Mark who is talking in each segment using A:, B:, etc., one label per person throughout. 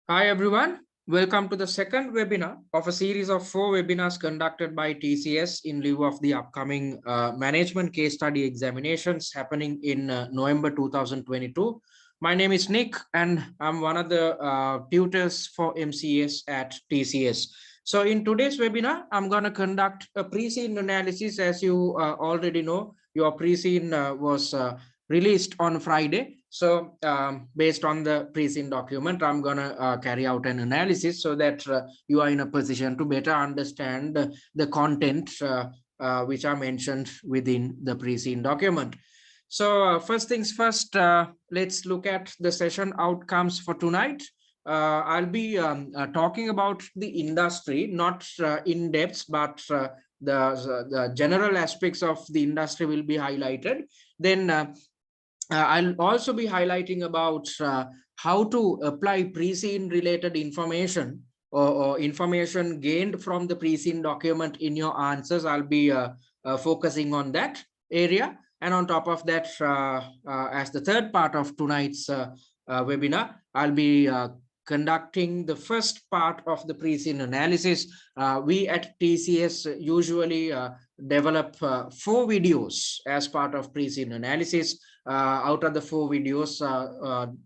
A: Hi everyone, welcome to the second webinar of a series of 4 webinars conducted by TCS in lieu of the upcoming management case study examinations happening in November 2022. My name is Nick and I'm one of the tutors for MCS at TCS. So in today's webinar, I'm going to conduct a pre-scene analysis. As you already know, your pre-scene was released on Friday. So based on the pre-scene document, I'm going to carry out an analysis so that you are in a position to better understand the content which are mentioned within the pre-scene document. So first things first, let's look at the session outcomes for tonight. I'll be talking about the industry, not in depth, but the general aspects of the industry will be highlighted. Then I'll also be highlighting about how to apply pre-scene related information or information gained from the pre-scene document in your answers. I'll be focusing on that area. And on top of that, as the third part of tonight's webinar, I'll be conducting the first part of the pre-scene analysis. We at TCS usually develop 4 videos as part of pre-scene analysis. Out of the 4 videos,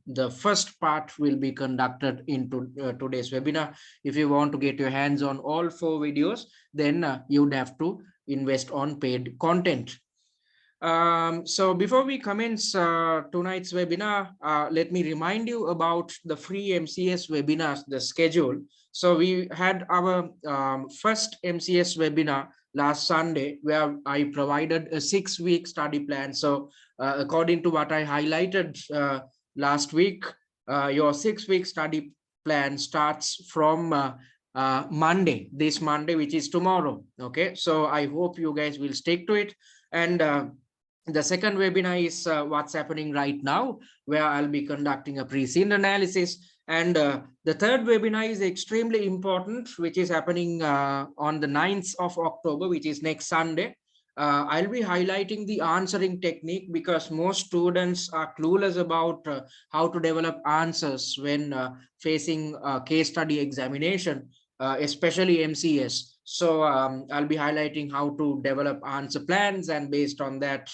A: the first part will be conducted in today's webinar. If you want to get your hands on all 4 videos, then you would have to invest on paid content. So before we commence tonight's webinar, let me remind you about the free MCS webinars, the schedule. So we had our first MCS webinar last Sunday, where I provided a 6-week study plan. So according to what I highlighted last week, your 6-week study plan starts from Monday, this Monday, which is tomorrow. Okay, so I hope you guys will stick to it. And the second webinar is what's happening right now, where I'll be conducting a pre-scene analysis. And the third webinar is extremely important, which is happening on the 9th of October, which is next Sunday. I'll be highlighting the answering technique because most students are clueless about how to develop answers when facing a case study examination, especially MCS. So I'll be highlighting how to develop answer plans, and based on that,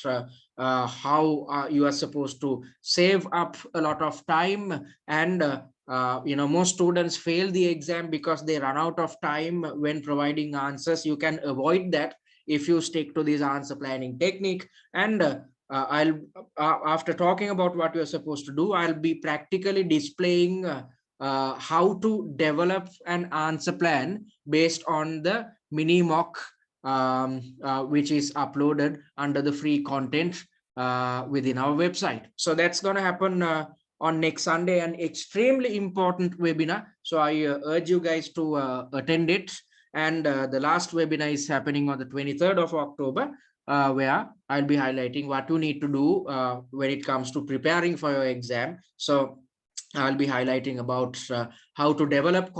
A: how you are supposed to save up a lot of time. And most students fail the exam because they run out of time when providing answers. You can avoid that if you stick to this answer planning technique. And I'll after talking about what you're supposed to do, I'll be practically displaying how to develop an answer plan based on the mini mock which is uploaded under the free content within our website. So that's going to happen on next Sunday, an extremely important webinar. So I urge you guys to attend it. And the last webinar is happening on the 23rd of October, where I'll be highlighting what you need to do when it comes to preparing for your exam. So I'll be highlighting about how to develop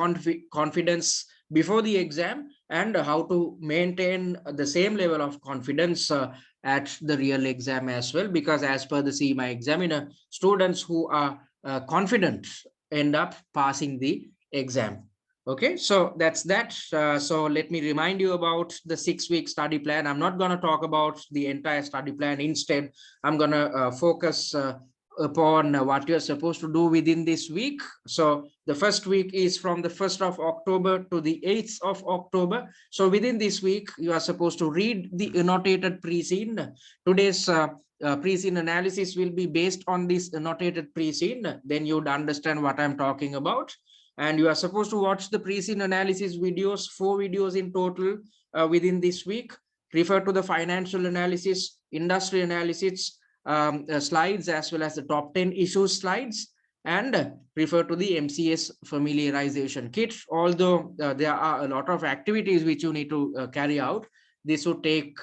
A: confidence before the exam, and how to maintain the same level of confidence at the real exam as well. Because as per the CIMA examiner, students who are confident end up passing the exam. Okay, so that's that. So let me remind you about the 6-week study plan. I'm not going to talk about the entire study plan. Instead, I'm going to focus upon what you're supposed to do within this week. So the first week is from the 1st of October to the 8th of October. So within this week, you are supposed to read the annotated pre-scene. Today's pre-scene analysis will be based on this annotated pre-scene. Then you'd understand what I'm talking about. And you are supposed to watch the pre-scene analysis videos, 4 videos in total within this week. Refer to the financial analysis, industry analysis, slides, as well as the top 10 issues slides, and refer to the MCS familiarization kit. Although there are a lot of activities which you need to carry out, this would take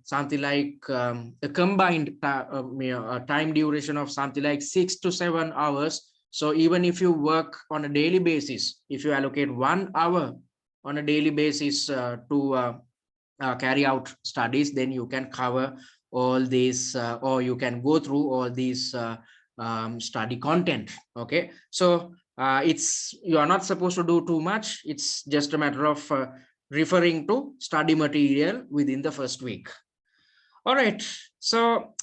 A: something like a combined time duration of something like 6 to 7 hours. So even if you work on a daily basis, if you allocate 1 hour on a daily basis to carry out studies, then you can cover all these or you can go through all these study content. Okay, so You are not supposed to do too much. It's just a matter of referring to study material within the first week. All right. So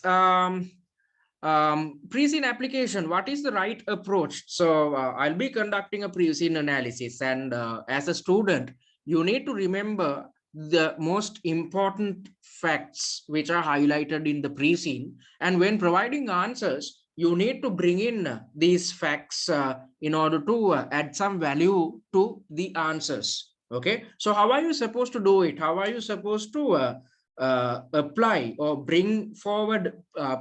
A: pre-scene application, what is the right approach? So I'll be conducting a pre-scene analysis, and as a student, you need to remember the most important facts which are highlighted in the pre-scene, and when providing answers, you need to bring in these facts in order to add some value to the answers. Okay, so how are you supposed to do it? How are you supposed to apply or bring forward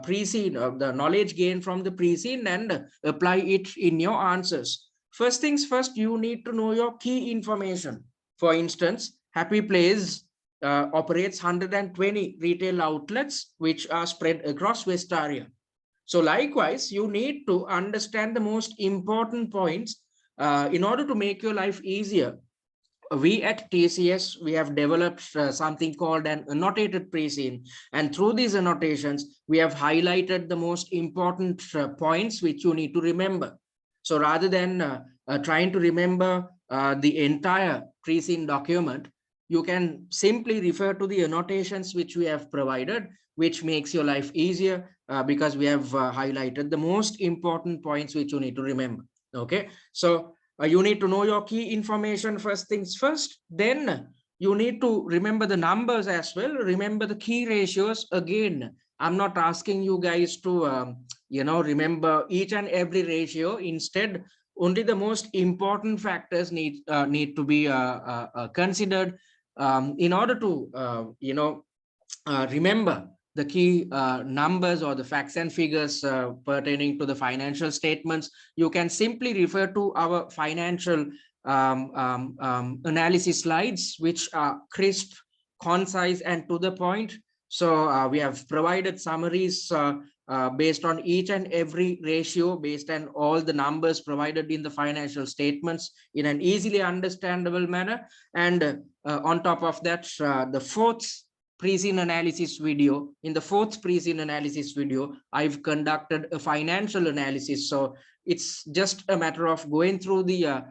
A: pre-scene the knowledge gained from the pre-scene and apply it in your answers? First things first, you need to know your key information. For instance, Happy Playz operates 120 retail outlets which are spread across Westaria. So likewise, you need to understand the most important points in order to make your life easier. We at TCS, we have developed something called an annotated pre-scene, and through these annotations, we have highlighted the most important points which you need to remember. So rather than trying to remember the entire pre-scene document, you can simply refer to the annotations which we have provided, which makes your life easier because we have highlighted the most important points which you need to remember. Okay, so you need to know your key information first things first. Then you need to remember the numbers as well. Remember the key ratios. Again, I'm not asking you guys to remember each and every ratio. Instead, only the most important factors need to be considered in order to remember the key numbers or the facts and figures pertaining to the financial statements. You can simply refer to our financial analysis slides, which are crisp, concise, and to the point. So we have provided summaries based on each and every ratio, based on all the numbers provided in the financial statements in an easily understandable manner. And on top of that, the fourth pre-scene analysis video. In the fourth pre-scene analysis video, I've conducted a financial analysis. So it's just a matter of going through the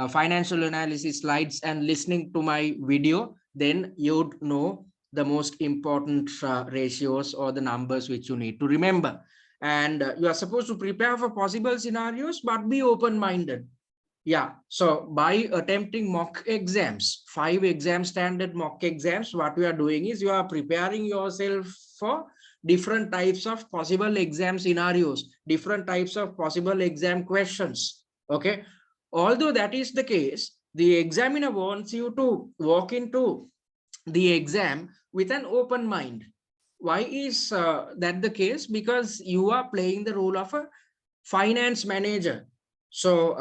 A: financial analysis slides and listening to my video. Then you'd know the most important ratios or the numbers which you need to remember. And you are supposed to prepare for possible scenarios, but be open-minded. Yeah, so by attempting mock exams, 5 exam standard mock exams, what we are doing is you are preparing yourself for different types of possible exam scenarios, different types of possible exam questions. Okay, although that is the case, the examiner wants you to walk into the exam with an open mind. Why is that the case? Because you are playing the role of a finance manager. So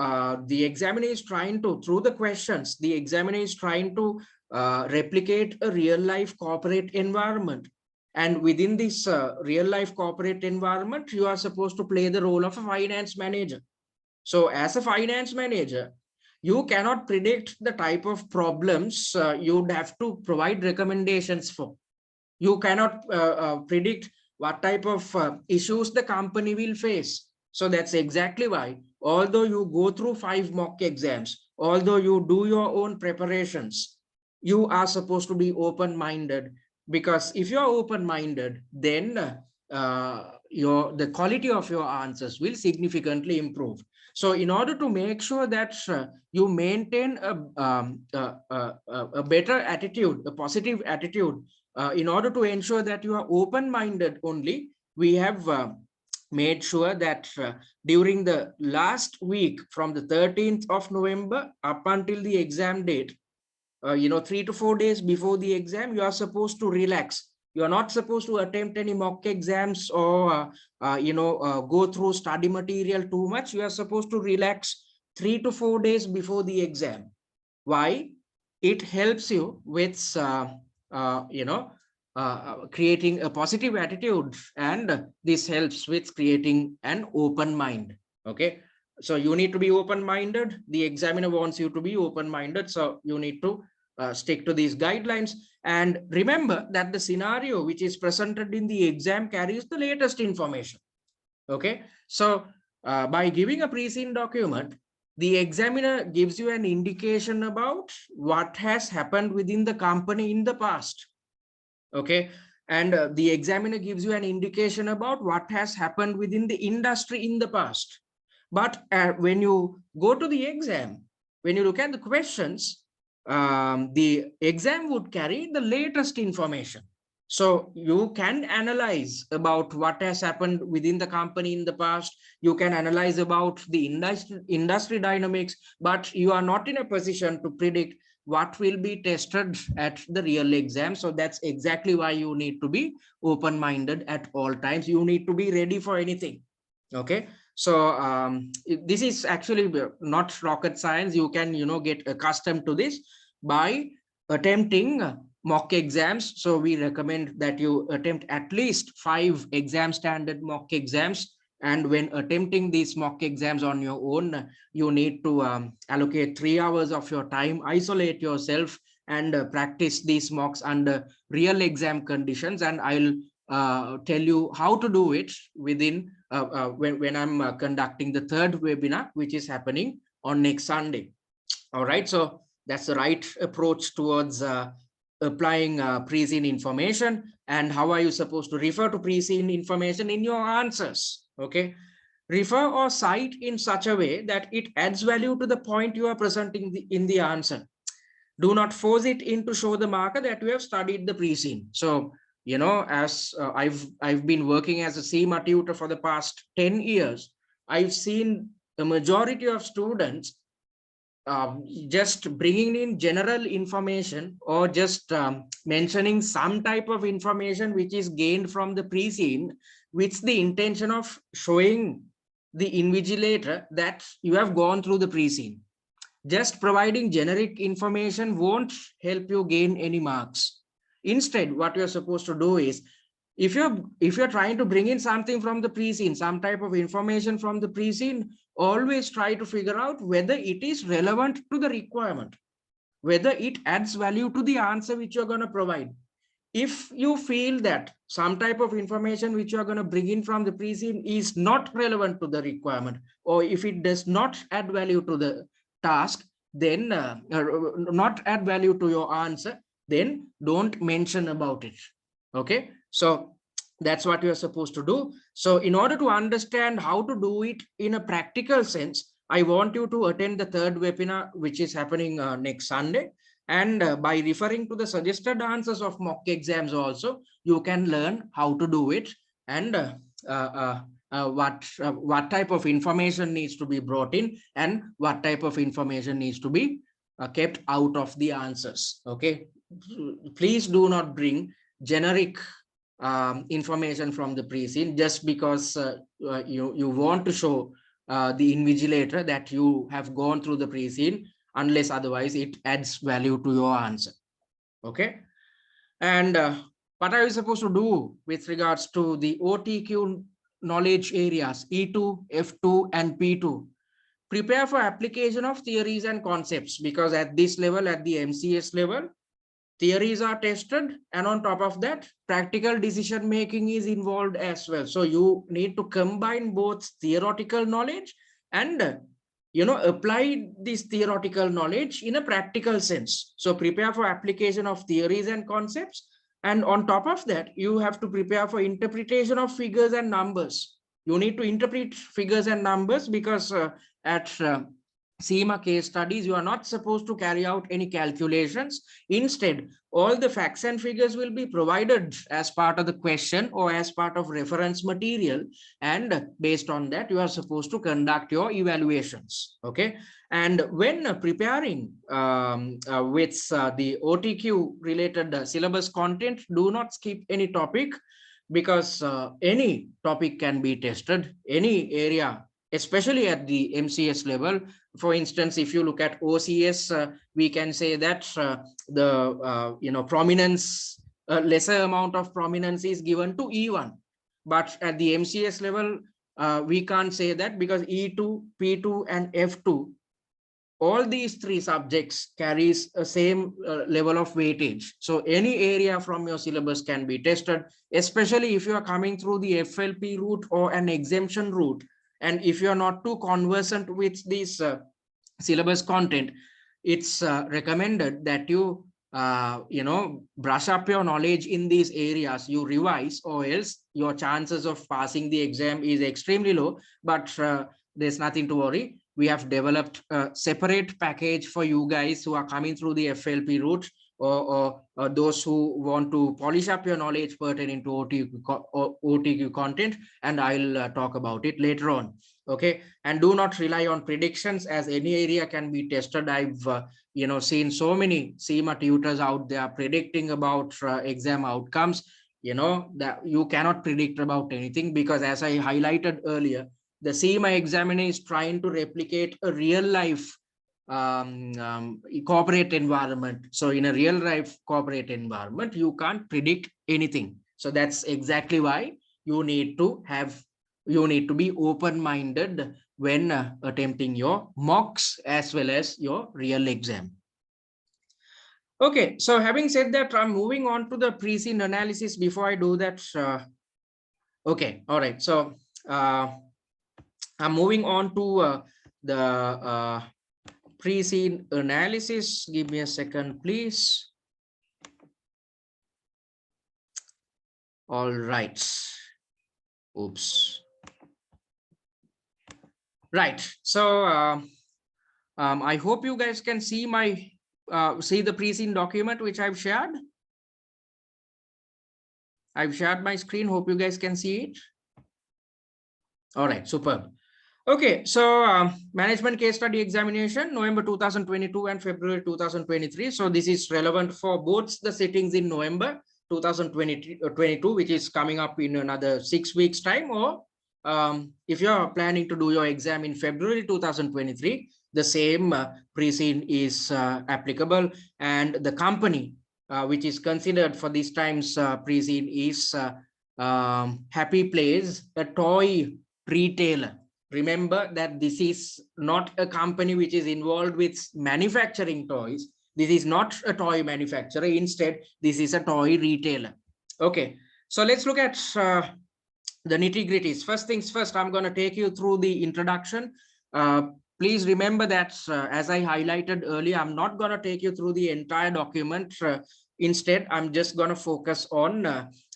A: the examiner is trying to, through the questions, the examiner is trying to replicate a real life corporate environment. And within this real life corporate environment, you are supposed to play the role of a finance manager. So as a finance manager, you cannot predict the type of problems you'd have to provide recommendations for. You cannot predict what type of issues the company will face. So that's exactly why, although you go through 5 mock exams, although you do your own preparations, you are supposed to be open-minded, because if you're open-minded, then the quality of your answers will significantly improve. So in order to make sure that you maintain a better attitude, a positive attitude, in order to ensure that you are open-minded only, we have made sure that during the last week from the 13th of November up until the exam date, 3 to 4 days before the exam, you are supposed to relax. You are not supposed to attempt any mock exams or, go through study material too much. You are supposed to relax 3 to 4 days before the exam. Why? It helps you with, creating a positive attitude, and this helps with creating an open mind. Okay, so you need to be open-minded. The examiner wants you to be open-minded, so you need to stick to these guidelines. And remember that the scenario which is presented in the exam carries the latest information. Okay, so by giving a pre-scene document, the examiner gives you an indication about what has happened within the company in the past. Okay. And the examiner gives you an indication about what has happened within the industry in the past. But when you go to the exam, when you look at the questions, the exam would carry the latest information. So you can analyze about what has happened within the company in the past. You can analyze about the industry dynamics, but you are not in a position to predict what will be tested at the real exam. So that's exactly why you need to be open-minded at all times. You need to be ready for anything. Okay. So this is actually not rocket science. You can, get accustomed to this by attempting mock exams. So we recommend that you attempt at least 5 exam standard mock exams. And when attempting these mock exams on your own, you need to allocate 3 hours of your time, isolate yourself, and practice these mocks under real exam conditions. And I'll tell you how to do it within when I'm conducting the third webinar, which is happening on next Sunday. All right, so that's the right approach towards applying Preseen information. And how are you supposed to refer to Preseen information in your answers? Okay, refer or cite in such a way that it adds value to the point you are presenting in the answer. Do not force it in to show the marker that you have studied the Preseen. So, as I've been working as a CIMA tutor for the past 10 years, I've seen the majority of students just bringing in general information, or just mentioning some type of information which is gained from the Preseen, with the intention of showing the invigilator that you have gone through the Preseen. Just providing generic information won't help you gain any marks. Instead, what you're supposed to do is, if you're trying to bring in something from the Preseen, some type of information from the Preseen, always try to figure out whether it is relevant to the requirement, whether it adds value to the answer which you're going to provide. If you feel that some type of information which you are going to bring in from the Preseen is not relevant to the requirement, or if it does not add value to the task, then not add value to your answer, then don't mention about it. Okay, so that's what you're supposed to do. So in order to understand how to do it in a practical sense, I want you to attend the third webinar, which is happening next Sunday. And by referring to the suggested answers of mock exams also, you can learn how to do it, and what type of information needs to be brought in, and what type of information needs to be kept out of the answers. Okay, please do not bring generic information from the Preseen just because you want to show the invigilator that you have gone through the Preseen, unless otherwise it adds value to your answer. Okay, and what are you supposed to do with regards to the OTQ knowledge areas E2, F2, and P2? Prepare for application of theories and concepts, because at this level, at the MCS level, theories are tested, and on top of that, practical decision making is involved as well. So you need to combine both theoretical knowledge and apply this theoretical knowledge in a practical sense. So prepare for application of theories and concepts, and on top of that, you have to prepare for interpretation of figures and numbers. You need to interpret figures and numbers, because at CIMA case studies, you are not supposed to carry out any calculations. Instead, all the facts and figures will be provided as part of the question or as part of reference material. And based on that, you are supposed to conduct your evaluations. Okay. And when preparing with the OTQ related syllabus content, do not skip any topic, because any topic can be tested, any area, especially at the MCS level. For instance, if you look at OCS, we can say that the prominence, lesser amount of prominence is given to E1. But at the MCS level, we can't say that, because E2, P2, and F2, all these three subjects carries a same level of weightage. So any area from your syllabus can be tested, especially if you are coming through the FLP route or an exemption route. And if you're not too conversant with these syllabus content, it's recommended that you brush up your knowledge in these areas, you revise, or else your chances of passing the exam is extremely low. But there's nothing to worry. We have developed a separate package for you guys who are coming through the FLP route, or those who want to polish up your knowledge pertaining to OTQ content, and I'll talk about it later on. Okay, and do not rely on predictions, as any area can be tested. I've seen so many CIMA tutors out there predicting about exam outcomes. That you cannot predict about anything, because as I highlighted earlier, the CIMA examiner is trying to replicate a real life corporate environment. So in a real life corporate environment, you can't predict anything. So that's exactly why you need to be open-minded when attempting your mocks as well as your real exam. Okay, so having said that, I'm moving on to the Preseen analysis. Before I do that, okay, all right. So I'm moving on to the Preseen analysis. Give me a second, please. All right. Oops. Right. So I hope you guys can see my see the Preseen document which I've shared. I've shared my screen. Hope you guys can see it. All right, superb. Okay, so management case study examination, November 2022 and February 2023. So this is relevant for both the sittings in November 2022, which is coming up in another 6 weeks time, or if you're planning to do your exam in February 2023, the same Preseen is applicable. And the company which is considered for this time's Preseen is Happy Playz, a toy retailer. Remember that this is not a company which is involved with manufacturing toys. This is not a toy manufacturer. Instead, this is a toy retailer. Okay, so let's look at the nitty-gritties. First things first, I'm going to take you through the introduction. Please remember that as I highlighted earlier, I'm not going to take you through the entire document. Instead, I'm just going to focus on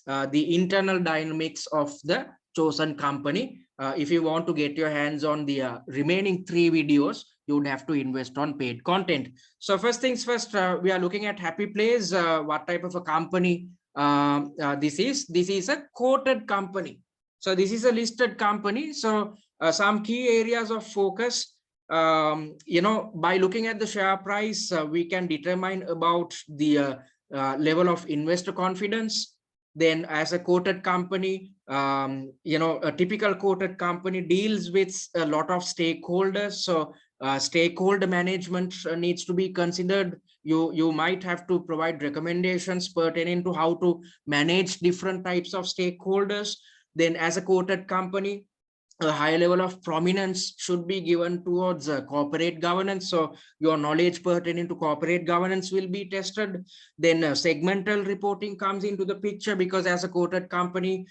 A: the internal dynamics of the chosen company. If you want to get your hands on the remaining 3 videos, you would have to invest on paid content. So first things first, we are looking at Happy Playz. What type of a company this is? This is a quoted company. So this is a listed company. So some key areas of focus, by looking at the share price, we can determine about the level of investor confidence. Then as a quoted company, a typical quoted company deals with a lot of stakeholders. So stakeholder management needs to be considered. You might have to provide recommendations pertaining to how to manage different types of stakeholders. Then as a quoted company, a high level of prominence should be given towards corporate governance. So your knowledge pertaining to corporate governance will be tested. Then segmental reporting comes into the picture, because as a quoted company,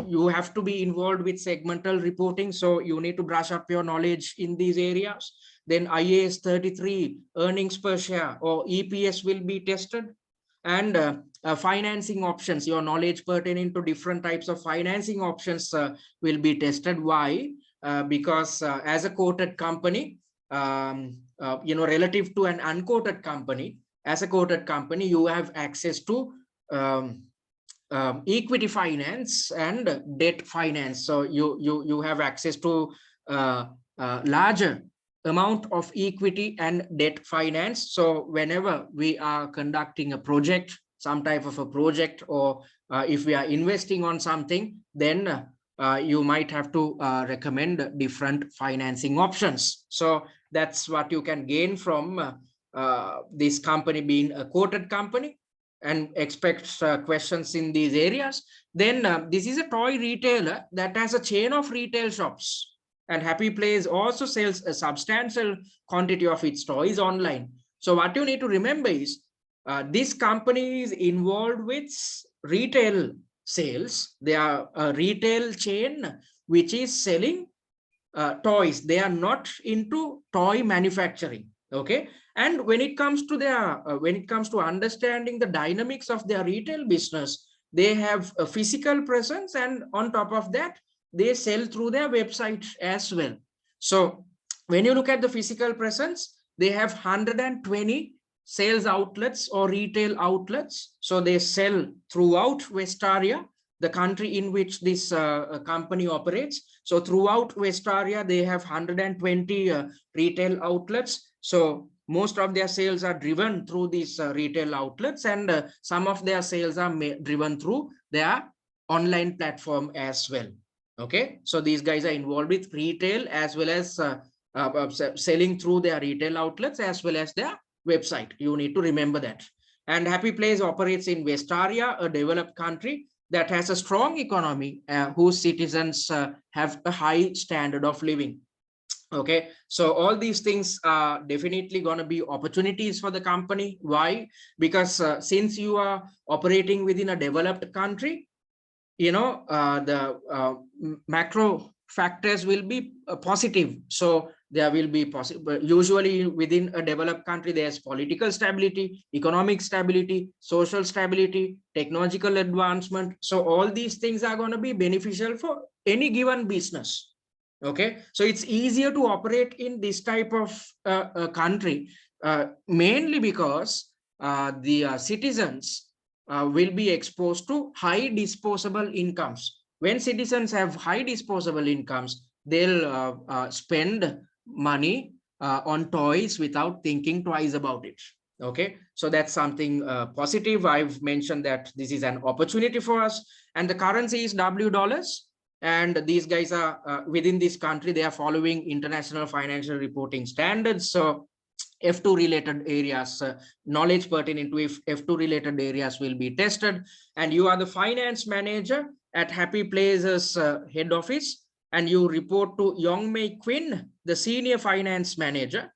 A: you have to be involved with segmental reporting. So you need to brush up your knowledge in these areas. Then IAS 33, earnings per share or EPS will be tested. And financing options, your knowledge pertaining to different types of financing options will be tested. Why? Because as a quoted company, relative to an unquoted company, as a quoted company, you have access to equity finance and debt finance. So you have access to larger amount of equity and debt finance. So whenever we are conducting a project, some type of a project, or if we are investing on something, then you might have to recommend different financing options. So that's what you can gain from this company being a quoted company, and expect questions in these areas. Then this is a toy retailer that has a chain of retail shops. And Happy Playz also sells a substantial quantity of its toys online. So what you need to remember is this company is involved with retail sales. They are a retail chain which is selling toys. They are not into toy manufacturing. Okay. And when it comes to understanding the dynamics of their retail business, they have a physical presence, and on top of that, they sell through their website as well. So when you look at the physical presence, they have 120 sales outlets or retail outlets. So they sell throughout Westaria, the country in which this company operates. So throughout Westaria, they have 120 retail outlets. So most of their sales are driven through these retail outlets, and some of their sales are driven through their online platform as well. Okay, so these guys are involved with retail as well as selling through their retail outlets as well as their website. You need to remember that. And Happy Playz operates in Westaria, a developed country that has a strong economy, whose citizens have a high standard of living. Okay, so all these things are definitely going to be opportunities for the company. Why? Because since you are operating within a developed country, the macro factors will be positive. So there will be possible, usually within a developed country, there's political stability, economic stability, social stability, technological advancement. So all these things are going to be beneficial for any given business. Okay, so it's easier to operate in this type of country, mainly because the citizens will be exposed to high disposable incomes. When citizens have high disposable incomes, they'll spend money on toys without thinking twice about it. Okay, so that's something positive. I've mentioned that this is an opportunity for us, and the currency is $. And these guys are within this country, they are following international financial reporting standards. So F2 related areas, knowledge pertaining to F2 related areas will be tested. And you are the finance manager at Happy Playz's head office, and you report to Youngmei Quinn, the senior finance manager.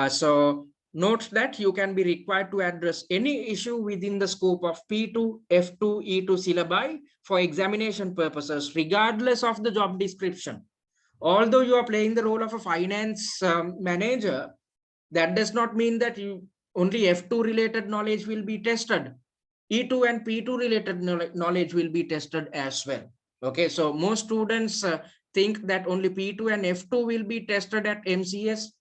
A: So note that you can be required to address any issue within the scope of P2, F2, E2 syllabi for examination purposes, regardless of the job description. Although you are playing the role of a finance manager, that does not mean that you only F2 related knowledge will be tested. E2 and P2 related knowledge will be tested as well. Okay, so most students think that only P2 and F2 will be tested at MCS.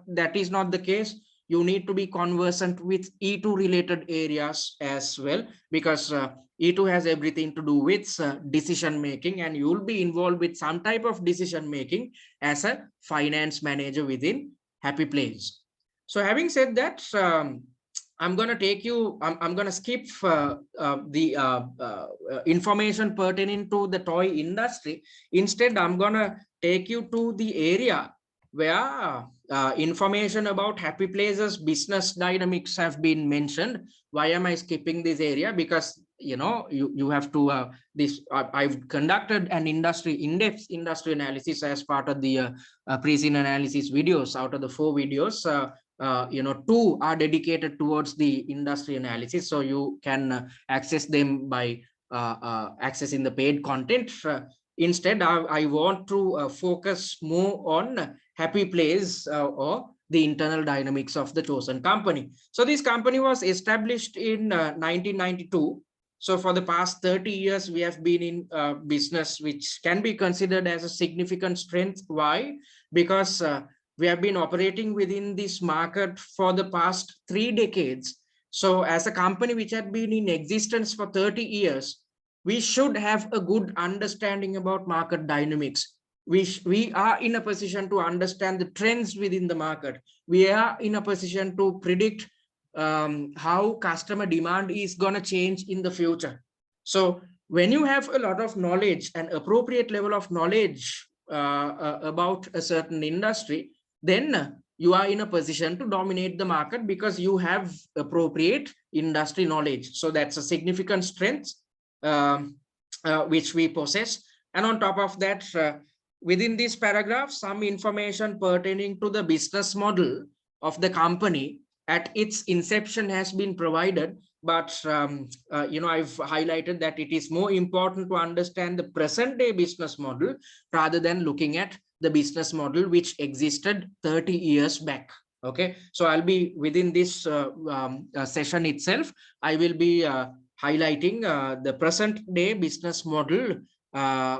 A: That is not the case. You need to be conversant with E2 related areas as well, because E2 has everything to do with decision making, and you will be involved with some type of decision making as a finance manager within Happy Playz. So having said that, I'm going to take you, I'm going to skip the information pertaining to the toy industry. Instead, I'm going to take you to the area where information about Happy Playz's business dynamics have been mentioned. Why am I skipping this area? Because you have to I've conducted an in-depth industry analysis as part of the Preseen analysis videos. Out of the 4 videos, 2 are dedicated towards the industry analysis, so you can access them by accessing the paid content. Instead, I want to focus more on Happy Playz or the internal dynamics of the chosen company. So this company was established in 1992. So for the past 30 years, we have been in business, which can be considered as a significant strength. Why? Because we have been operating within this market for the past 3 decades. So as a company which had been in existence for 30 years, we should have a good understanding about market dynamics. We are in a position to understand the trends within the market. We are in a position to predict how customer demand is going to change in the future. So when you have a lot of knowledge, an appropriate level of knowledge about a certain industry, then you are in a position to dominate the market because you have appropriate industry knowledge. So that's a significant strength which we possess. And on top of that, within this paragraph, some information pertaining to the business model of the company at its inception has been provided. But I've highlighted that it is more important to understand the present day business model rather than looking at the business model which existed 30 years back. Okay, so I'll be within this session itself, I will be highlighting the present day business model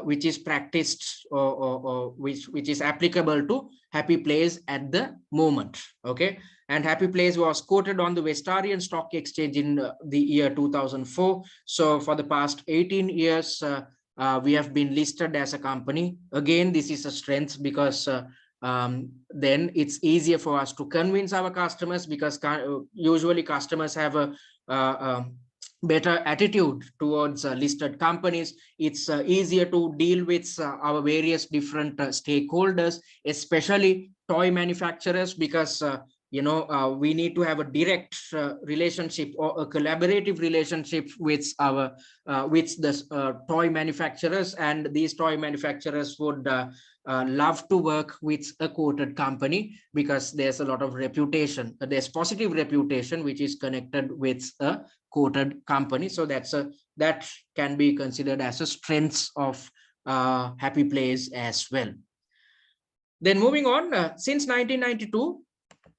A: which is practiced or which is applicable to Happy Playz at the moment. Okay, and Happy Playz was quoted on the Westarian Stock Exchange in the year 2004. So for the past 18 years, we have been listed as a company. Again, this is a strength because then it's easier for us to convince our customers, because usually customers have a better attitude towards listed companies. It's easier to deal with our various different stakeholders, especially toy manufacturers, because we need to have a direct relationship or a collaborative relationship with our with the toy manufacturers, and these toy manufacturers would love to work with a quoted company, because there's a lot of reputation, there's positive reputation which is connected with a quoted company. So that can be considered as a strength of Happy Playz as well. Then moving on, since 1992,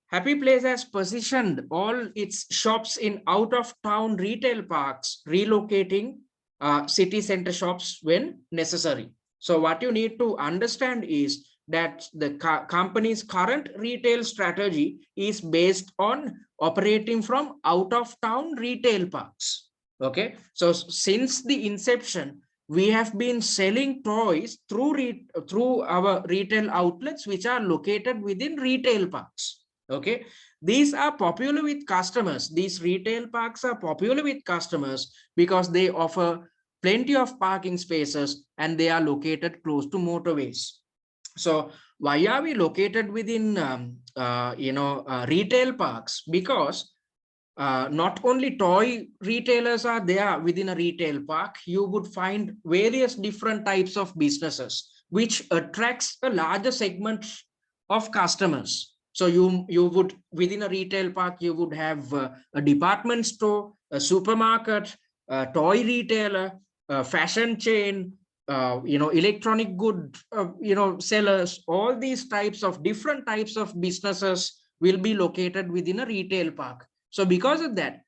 A: Happy Playz has positioned all its shops in out-of-town retail parks, relocating city center shops when necessary. So what you need to understand is that the company's current retail strategy is based on operating from out-of-town retail parks. Okay, so since the inception, we have been selling toys through our retail outlets which are located within retail parks. Okay, these are popular with customers. These retail parks are popular with customers because they offer plenty of parking spaces and they are located close to motorways. So why are we located within retail parks? Because not only toy retailers are there within a retail park, you would find various different types of businesses which attracts a larger segment of customers. So you would, within a retail park, you would have a department store, a supermarket, a toy retailer, a fashion chain, electronic good, sellers. All these types of different types of businesses will be located within a retail park. So because of that,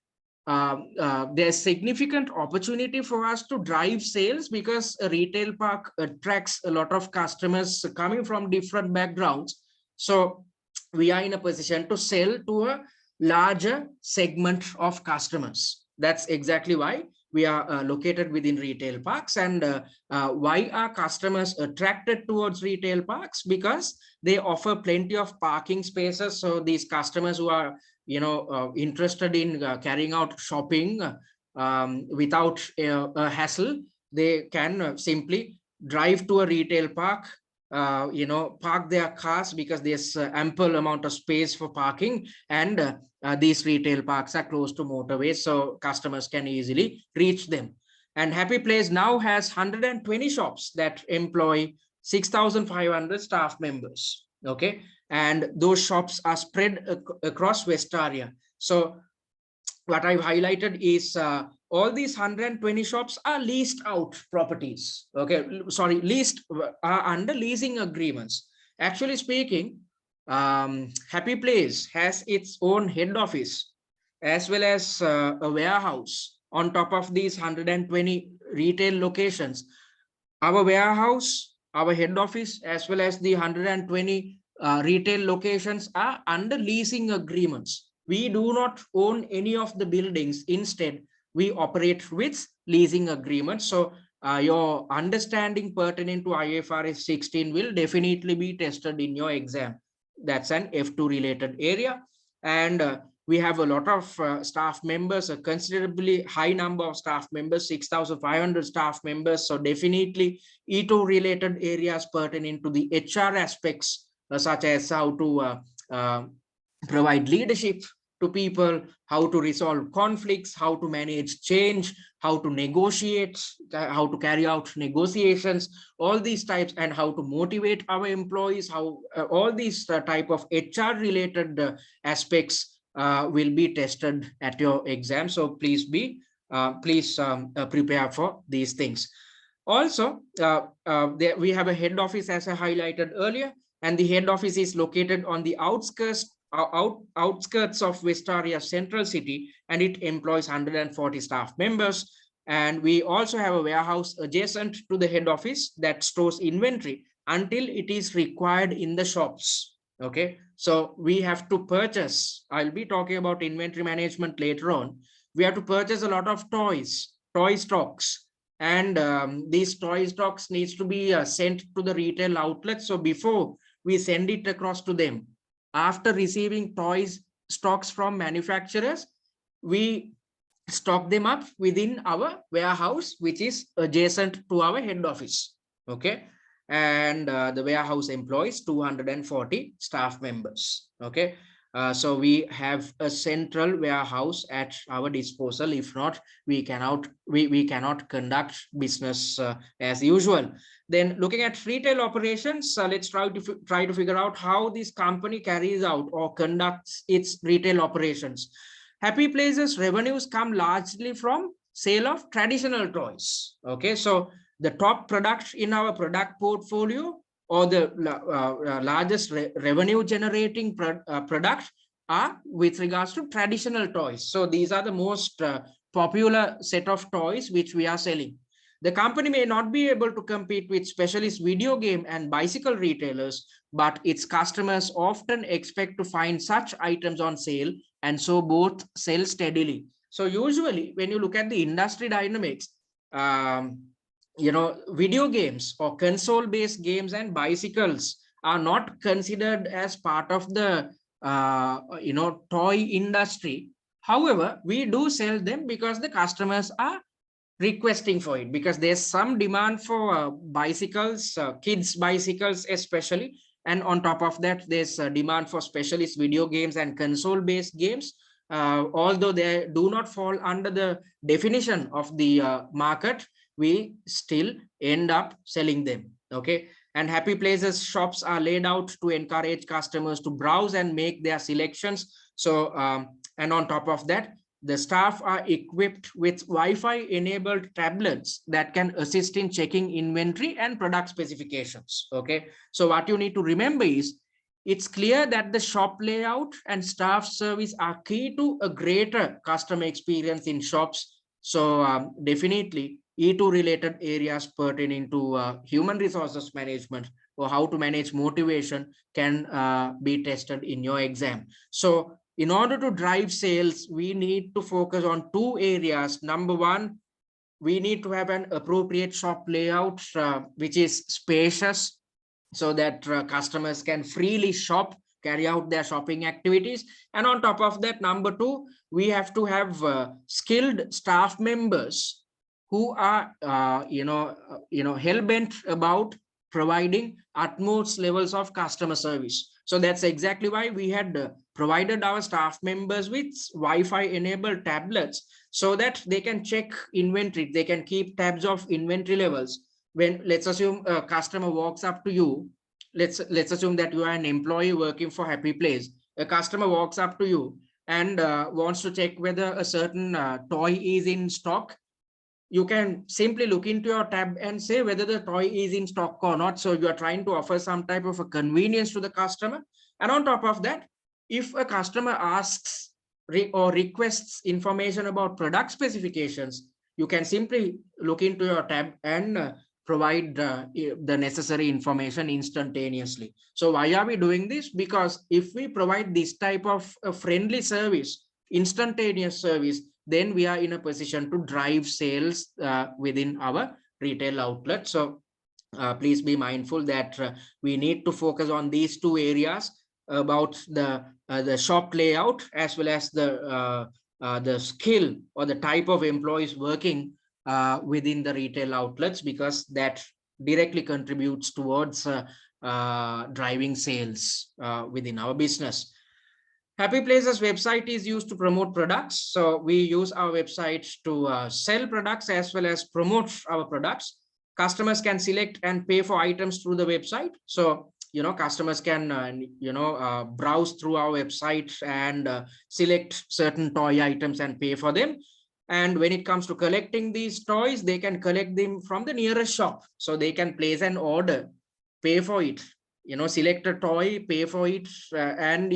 A: there's significant opportunity for us to drive sales, because a retail park attracts a lot of customers coming from different backgrounds. So we are in a position to sell to a larger segment of customers. That's exactly why we are located within retail parks. And why are customers attracted towards retail parks? Because they offer plenty of parking spaces. So these customers who are interested in carrying out shopping without a hassle, they can simply drive to a retail park, park their cars, because there's ample amount of space for parking, and these retail parks are close to motorways, so customers can easily reach them. And Happy Playz now has 120 shops that employ 6,500 staff members. Okay, and those shops are spread across Westaria. So what I've highlighted is all these 120 shops are leased out properties. Okay, sorry, leased are under leasing agreements. Actually speaking, Happy Playz has its own head office as well as a warehouse on top of these 120 retail locations. Our warehouse, our head office, as well as the 120 retail locations are under leasing agreements. We do not own any of the buildings. Instead, we operate with leasing agreements. So your understanding pertinent to IFRS 16 will definitely be tested in your exam. That's an F2 related area. And we have a lot of staff members, a considerably high number of staff members, 6,500 staff members. So definitely E2 related areas pertinent to the HR aspects, such as how to provide leadership to people, how to resolve conflicts, how to manage change, how to negotiate, how to carry out negotiations, all these types, and how to motivate our employees, how all these type of HR related aspects will be tested at your exam. So please prepare for these things. Also, we have a head office, as I highlighted earlier, and the head office is located on the outskirts of Westaria central city, and it employs 140 staff members. And we also have a warehouse adjacent to the head office that stores inventory until it is required in the shops. Okay, so we have to purchase. I'll be talking about inventory management later on. We have to purchase a lot of toy stocks, and these toy stocks needs to be sent to the retail outlets. So before we send it across to them, after receiving toys stocks from manufacturers, we stock them up within our warehouse, which is adjacent to our head office. Okay, and the warehouse employs 240 staff members. Okay, so we have a central warehouse at our disposal. If not, we cannot conduct business as usual. Then looking at retail operations, let's try to figure out how this company carries out or conducts its retail operations. Happy Playz's revenues come largely from sale of traditional toys. Okay, so the top product in our product portfolio, or the largest revenue generating product, are with regards to traditional toys. So these are the most popular set of toys which we are selling. The company may not be able to compete with specialist video game and bicycle retailers, but its customers often expect to find such items on sale, and so both sell steadily. So usually when you look at the industry dynamics, video games or console based games and bicycles are not considered as part of the toy industry. However, we do sell them because the customers are requesting for it, because there's some demand for bicycles, kids bicycles especially, and on top of that there's a demand for specialist video games and console based games, although they do not fall under the definition of the market. We still end up selling them. Okay, and Happy Playz's shops are laid out to encourage customers to browse and make their selections. So and on top of that, the staff are equipped with Wi-Fi enabled tablets that can assist in checking inventory and product specifications. Okay, so what you need to remember is, it's clear that the shop layout and staff service are key to a greater customer experience in shops. So definitely E2 related areas pertaining to human resources management or how to manage motivation can be tested in your exam. So in order to drive sales, we need to focus on two areas. Number one, we need to have an appropriate shop layout, which is spacious, so that customers can freely shop, carry out their shopping activities. And on top of that, number two, we have to have skilled staff members who are, hell-bent about providing utmost levels of customer service. So that's exactly why we had provided our staff members with Wi-Fi enabled tablets, so that they can check inventory, they can keep tabs of inventory levels. When, let's assume a customer walks up to you, let's assume that you are an employee working for Happy Playz. A customer walks up to you and wants to check whether a certain toy is in stock. You can simply look into your tab and say whether the toy is in stock or not. So you are trying to offer some type of a convenience to the customer. And on top of that, if a customer asks or requests information about product specifications, you can simply look into your tab and provide the necessary information instantaneously. So why are we doing this? Because if we provide this type of a friendly service, instantaneous service, then we are in a position to drive sales within our retail outlet. So please be mindful that we need to focus on these two areas about the shop layout, as well as the skill or the type of employees working within the retail outlets, because that directly contributes towards driving sales within our business. Happy Playz's website is used to promote products. So we use our website to sell products as well as promote our products. Customers can select and pay for items through the website. So, customers can, browse through our website and select certain toy items and pay for them. And when it comes to collecting these toys, they can collect them from the nearest shop. So they can place an order, pay for it, select a toy, pay for it, and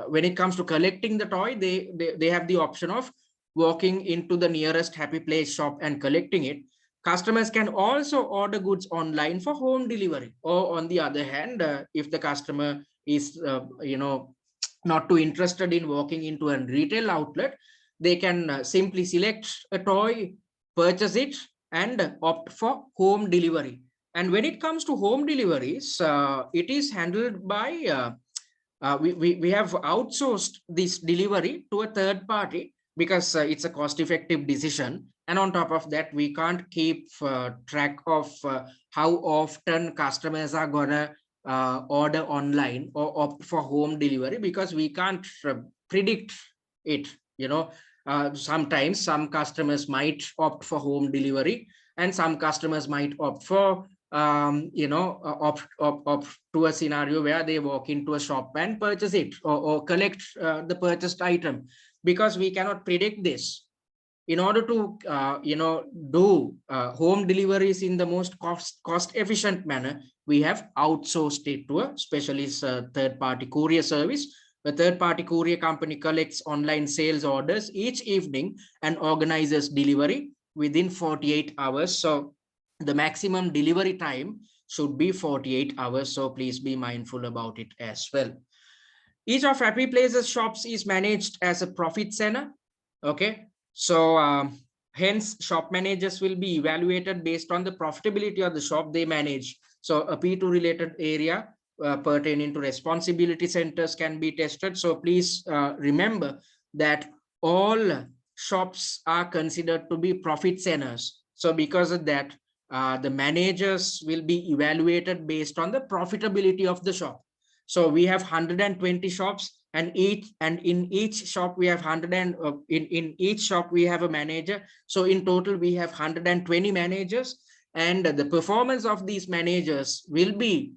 A: when it comes to collecting the toy, they have the option of walking into the nearest Happy Playz shop and collecting it. Customers can also order goods online for home delivery. Or on the other hand, if the customer is not too interested in walking into a retail outlet, they can simply select a toy, purchase it, and opt for home delivery. And when it comes to home deliveries, it is handled by we have outsourced this delivery to a third party because it's a cost-effective decision. And on top of that, we can't keep track of how often customers are gonna order online or opt for home delivery, because we can't predict it. Sometimes some customers might opt for home delivery, and some customers might opt for opt to a scenario where they walk into a shop and purchase it, or collect the purchased item, because we cannot predict this. In order to do home deliveries in the most cost efficient manner, we have outsourced it to a specialist third party courier service. The third party courier company collects online sales orders each evening and organizes delivery within 48 hours. So the maximum delivery time should be 48 hours. So please be mindful about it as well. Each of Happy Playz's shops is managed as a profit center. Okay. So hence shop managers will be evaluated based on the profitability of the shop they manage. So a P2 related area pertaining to responsibility centers can be tested. So please remember that all shops are considered to be profit centers. So because of that, the managers will be evaluated based on the profitability of the shop. So we have 120 shops, and in each shop we have in each shop we have a manager. So in total we have 120 managers, and the performance of these managers will be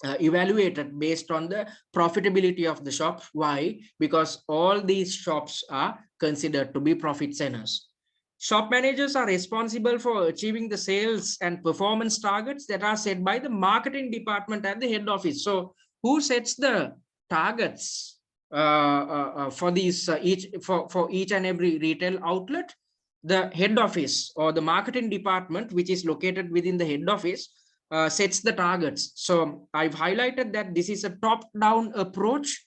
A: evaluated based on the profitability of the shop. Why? Because all these shops are considered to be profit centers. Shop managers are responsible for achieving the sales and performance targets that are set by the marketing department at the head office. So who sets the targets for these for each and every retail outlet? The head office or the marketing department, which is located within the head office, sets the targets. So I've highlighted that this is a top-down approach.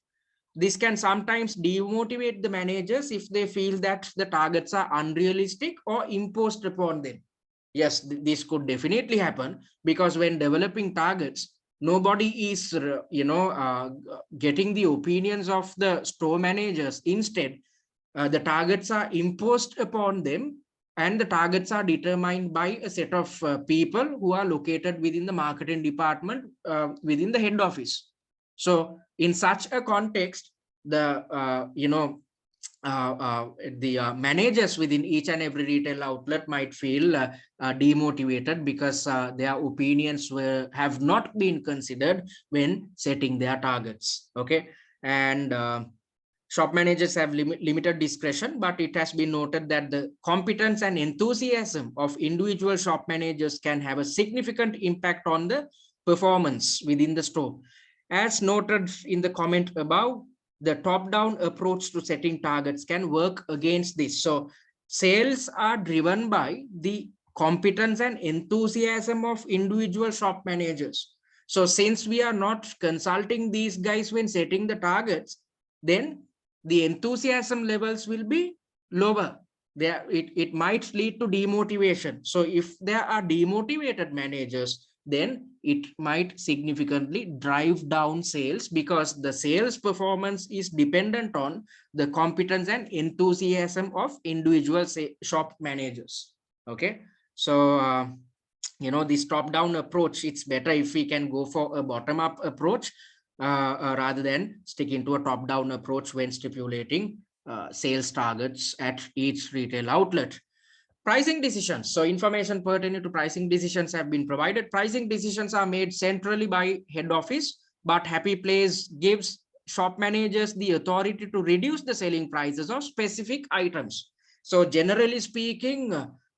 A: This can sometimes demotivate the managers if they feel that the targets are unrealistic or imposed upon them. Yes, this could definitely happen, because when developing targets, nobody is getting the opinions of the store managers. Instead, the targets are imposed upon them, and the targets are determined by a set of people who are located within the marketing department within the head office. So in such a context, the managers within each and every retail outlet might feel demotivated, because their opinions have not been considered when setting their targets. Okay. And shop managers have limited discretion, but it has been noted that the competence and enthusiasm of individual shop managers can have a significant impact on the performance within the store. As noted in the comment above, the top-down approach to setting targets can work against this. So sales are driven by the competence and enthusiasm of individual shop managers. So since we are not consulting these guys when setting the targets, then the enthusiasm levels will be lower. It might lead to demotivation. So if there are demotivated managers, then it might significantly drive down sales, because the sales performance is dependent on the competence and enthusiasm of individual shop managers. Okay. So this top-down approach, it's better if we can go for a bottom-up approach rather than sticking to a top-down approach when stipulating sales targets at each retail outlet. Pricing decisions. So information pertaining to pricing decisions have been provided. Pricing decisions are made centrally by head office, but Happy Playz gives shop managers the authority to reduce the selling prices of specific items. So generally speaking,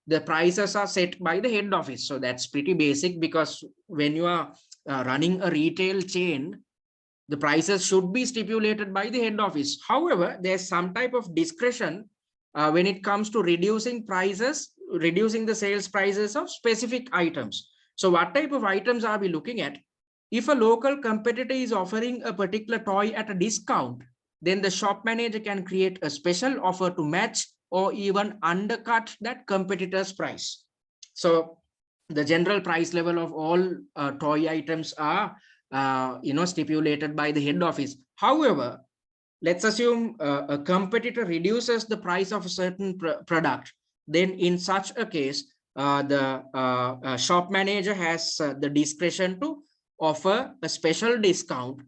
A: the prices are set by the head office. So that's pretty basic, because when you are running a retail chain, the prices should be stipulated by the head office. However, there's some type of discretion when it comes to reducing prices, reducing the sales prices of specific items. So what type of items are we looking at? If a local competitor is offering a particular toy at a discount, then the shop manager can create a special offer to match or even undercut that competitor's price. So the general price level of all toy items are stipulated by the head office. However, let's assume a competitor reduces the price of a certain product. Then in such a case, the shop manager has the discretion to offer a special discount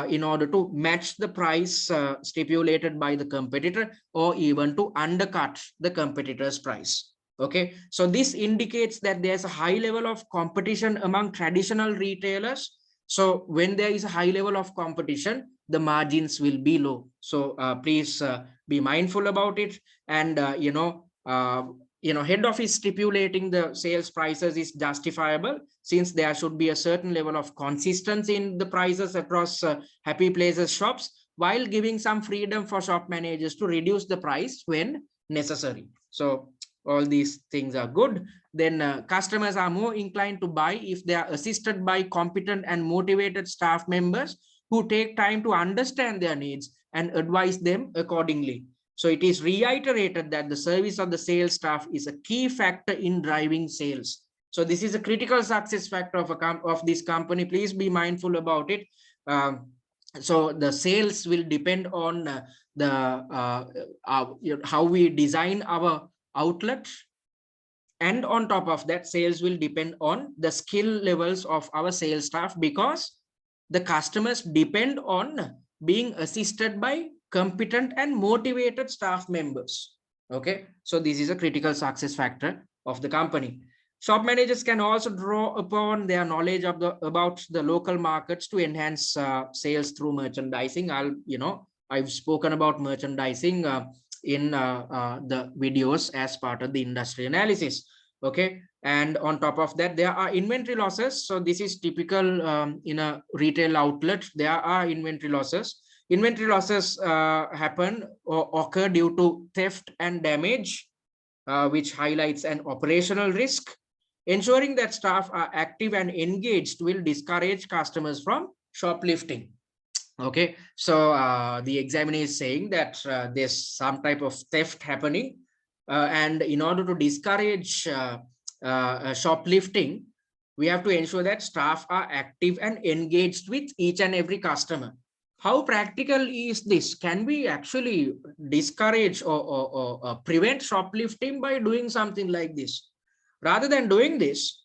A: in order to match the price stipulated by the competitor, or even to undercut the competitor's price. Okay, so this indicates that there's a high level of competition among traditional retailers. So when there is a high level of competition, the margins will be low. So please be mindful about it. And head office stipulating the sales prices is justifiable, since there should be a certain level of consistency in the prices across Happy Playz shops, while giving some freedom for shop managers to reduce the price when necessary. So all these things are good. Then customers are more inclined to buy if they are assisted by competent and motivated staff members who take time to understand their needs and advise them accordingly. So it is reiterated that the service of the sales staff is a key factor in driving sales. So this is a critical success factor of this company. Please be mindful about it. So the sales will depend on how we design our outlet, and on top of that, sales will depend on the skill levels of our sales staff, because the customers depend on being assisted by competent and motivated staff members. Okay, so this is a critical success factor of the company. Shop managers can also draw upon their knowledge of about the local markets to enhance sales through merchandising. I've spoken about merchandising in the videos as part of the industry analysis. Okay, and on top of that, there are inventory losses. So this is typical in a retail outlet. There are inventory losses. Inventory losses happen or occur due to theft and damage, which highlights an operational risk. Ensuring that staff are active and engaged will discourage customers from shoplifting. Okay, so the examiner is saying that there's some type of theft happening, and in order to discourage shoplifting, we have to ensure that staff are active and engaged with each and every customer. How practical is this? Can we actually discourage or prevent shoplifting by doing something like this? Rather than doing this,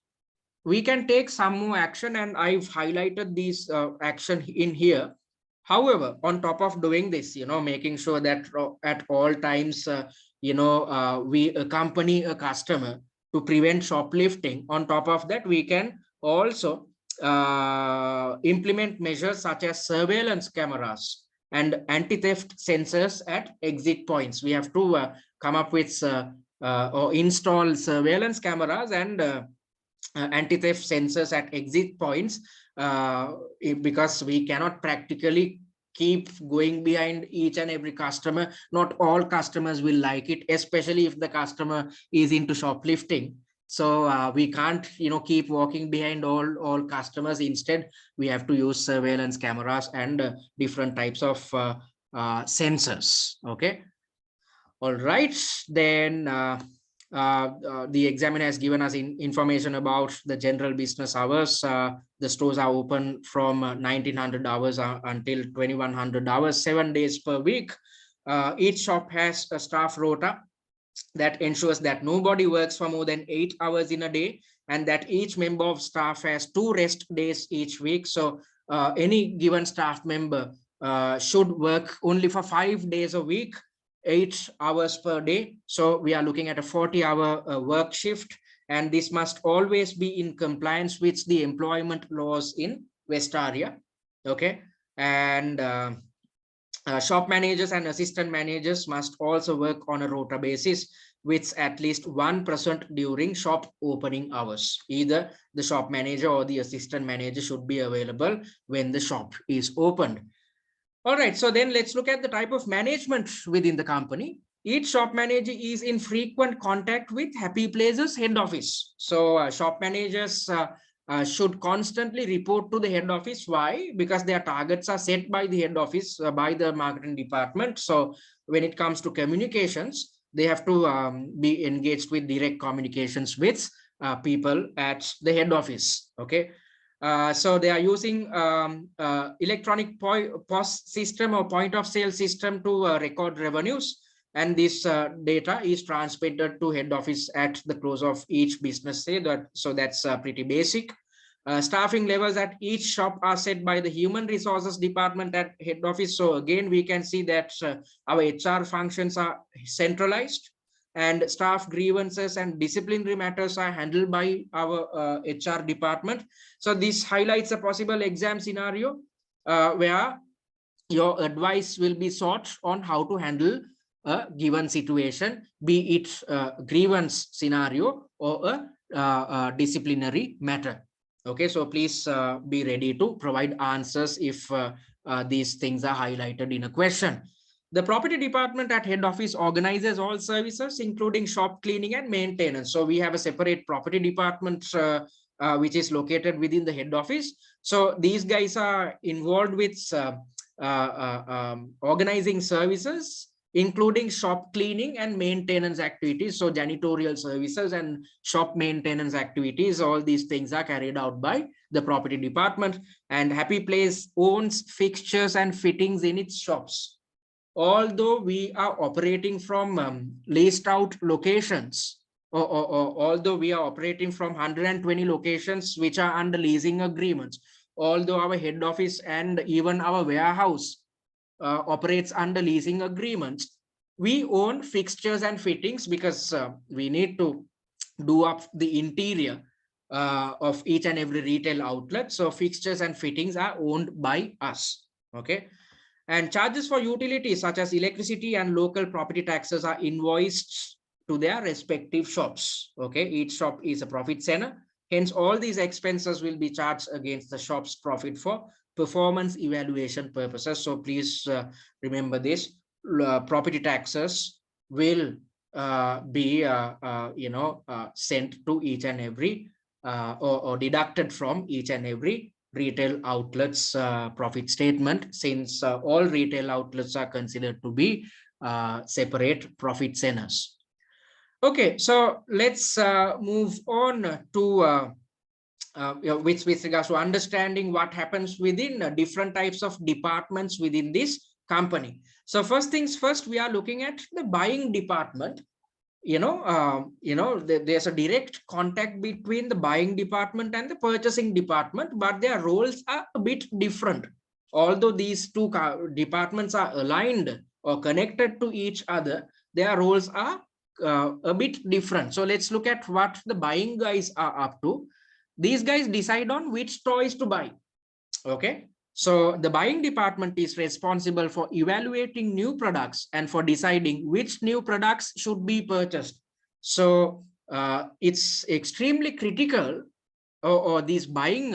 A: we can take some more action, and I've highlighted these action in here. However, on top of doing this, making sure that at all times, we accompany a customer to prevent shoplifting. On top of that, we can also implement measures such as surveillance cameras and anti-theft sensors at exit points. We have to come up with or install surveillance cameras and anti-theft sensors at exit points, because we cannot practically keep going behind each and every customer. Not all customers will like it, especially if the customer is into shoplifting. So we can't keep walking behind all customers. Instead, we have to use surveillance cameras and different types of sensors. Okay, all right, then the examiner has given us information about the general business hours. The stores are open from 1900 hours until 2100 hours, 7 days per week. Each shop has a staff rota that ensures that nobody works for more than 8 hours in a day, and that each member of staff has 2 rest days each week. So any given staff member should work only for 5 days a week, 8 hours per day. So we are looking at a 40-hour work shift, and this must always be in compliance with the employment laws in Westaria. Okay, and Shop managers and assistant managers must also work on a rota basis with at least 1% during shop opening hours. Either the shop manager or the assistant manager should be available when the shop is opened. All right, so then let's look at the type of management within the company. Each shop manager is in frequent contact with Happy Playz's head office. So shop managers should constantly report to the head office. Why? Because their targets are set by the head office, by the marketing department. So when it comes to communications, they have to be engaged with direct communications with people at the head office. Okay. So they are using electronic POS system or point of sale system to record revenues. And this data is transmitted to head office at the close of each business day. So that's pretty basic. Staffing levels at each shop are set by the human resources department at head office. So again, we can see that our HR functions are centralized, and staff grievances and disciplinary matters are handled by our HR department. So this highlights a possible exam scenario where your advice will be sought on how to handle a given situation, be it a grievance scenario or a disciplinary matter. Okay, so please be ready to provide answers if these things are highlighted in a question. The property department at head office organizes all services, including shop cleaning and maintenance. So we have a separate property department which is located within the head office. So these guys are involved with organizing services, including shop cleaning and maintenance activities. So janitorial services and shop maintenance activities, all these things are carried out by the property department. And Happy Playz owns fixtures and fittings in its shops. Although we are operating from leased out locations, or although we are operating from 120 locations which are under leasing agreements, although our head office and even our warehouse operates under leasing agreements, we own fixtures and fittings because we need to do up the interior of each and every retail outlet. So fixtures and fittings are owned by us. Okay. And charges for utilities such as electricity and local property taxes are invoiced to their respective shops. Okay, each shop is a profit center. Hence, all these expenses will be charged against the shop's profit for performance evaluation purposes. So please remember this. Property taxes will be sent to each and every or deducted from each and every retail outlets profit statement, since all retail outlets are considered to be separate profit centers. Okay, so let's move on to with regards to understanding what happens within different types of departments within this company. So first things first, we are looking at the buying department. There's a direct contact between the buying department and the purchasing department, but their roles are a bit different. Although these two departments are aligned or connected to each other, their roles are a bit different. So let's look at what the buying guys are up to. These guys decide on which toys to buy. Okay. So the buying department is responsible for evaluating new products and for deciding which new products should be purchased. So it's extremely critical, or these buying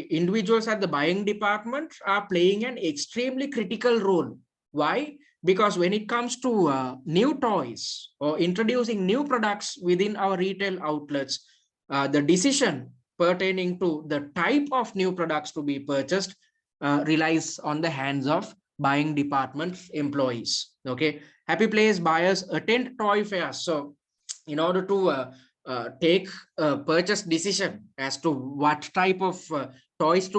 A: individuals at the buying department are playing an extremely critical role. Why? Because when it comes to new toys or introducing new products within our retail outlets, the decision pertaining to the type of new products to be purchased relies on the hands of buying department employees. Okay, Happy Playz buyers attend toy fairs. So in order to take a purchase decision as to what type of toys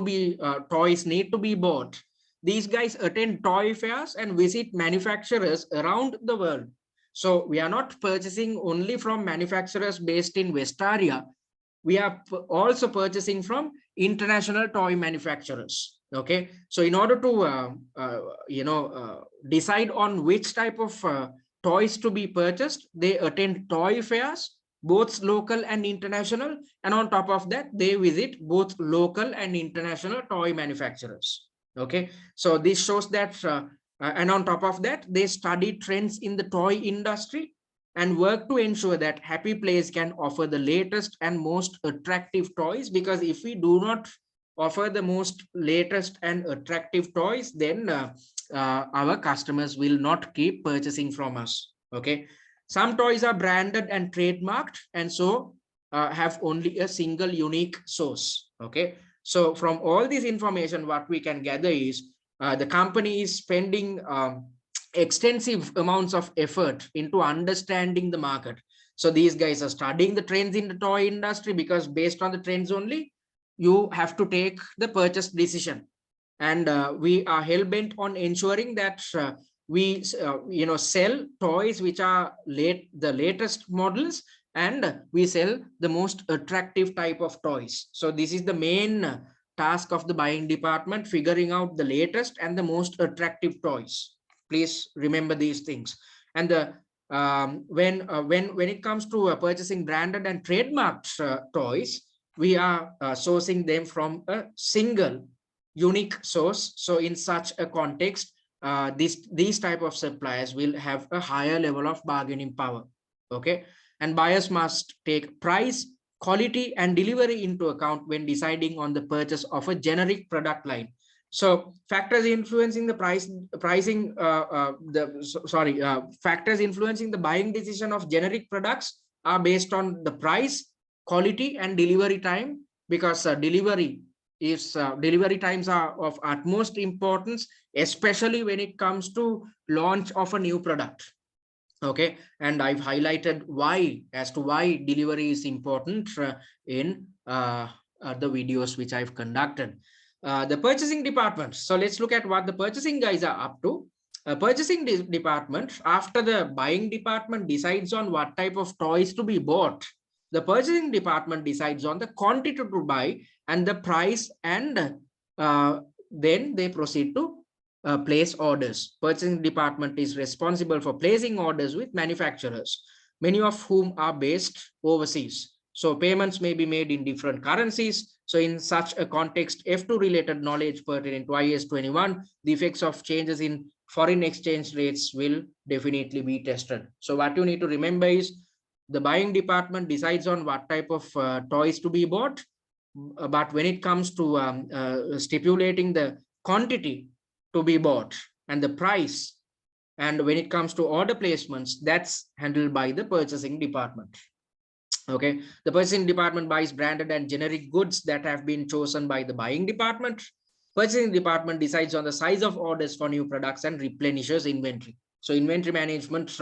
A: need to be bought, these guys attend toy fairs and visit manufacturers around the world. So we are not purchasing only from manufacturers based in Westaria. We are also purchasing from international toy manufacturers. Okay, so in order to decide on which type of toys to be purchased, they attend toy fairs, both local and international, and on top of that they visit both local and international toy manufacturers. Okay, so this shows that And on top of that, they study trends in the toy industry and work to ensure that Happy Playz can offer the latest and most attractive toys. Because if we do not offer the most latest and attractive toys, then our customers will not keep purchasing from us. Okay. Some toys are branded and trademarked, and so have only a single unique source. Okay. So from all this information, what we can gather is the company is spending extensive amounts of effort into understanding the market. So these guys are studying the trends in the toy industry, because based on the trends only, you have to take the purchase decision. And we are hell-bent on ensuring that we sell toys which are the latest models, and we sell the most attractive type of toys. So this is the main task of the buying department, figuring out the latest and the most attractive toys. Please remember these things. And the when it comes to purchasing branded and trademarked toys, we are sourcing them from a single unique source. So in such a context, these type of suppliers will have a higher level of bargaining power. Okay. And buyers must take price, quality, and delivery into account when deciding on the purchase of a generic product line. So factors influencing the factors influencing the buying decision of generic products are based on the price, quality, and delivery time, because delivery times are of utmost importance, especially when it comes to launch of a new product. Okay. And I've highlighted why delivery is important in the videos which I've conducted. The purchasing department. So let's look at what the purchasing guys are up to. Purchasing department, after the buying department decides on what type of toys to be bought, the purchasing department decides on the quantity to buy and the price, and then they proceed to place orders. Purchasing department is responsible for placing orders with manufacturers, many of whom are based overseas. So payments may be made in different currencies. So in such a context, F2 related knowledge pertinent to IS 21, the effects of changes in foreign exchange rates will definitely be tested. So what you need to remember is the buying department decides on what type of toys to be bought. But when it comes to stipulating the quantity to be bought and the price, and when it comes to order placements, that's handled by the purchasing department. Okay. The purchasing department buys branded and generic goods that have been chosen by the buying department. Purchasing department decides on the size of orders for new products and replenishes inventory. So inventory management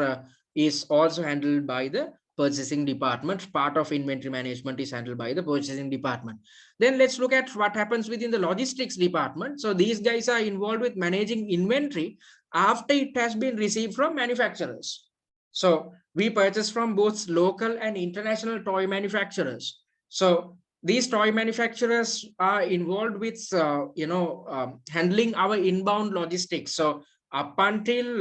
A: is also handled by the purchasing department. Part of inventory management is handled by the purchasing department. Then let's look at what happens within the logistics department. So these guys are involved with managing inventory after it has been received from manufacturers. So we purchase from both local and international toy manufacturers. So these toy manufacturers are involved with handling our inbound logistics. So up until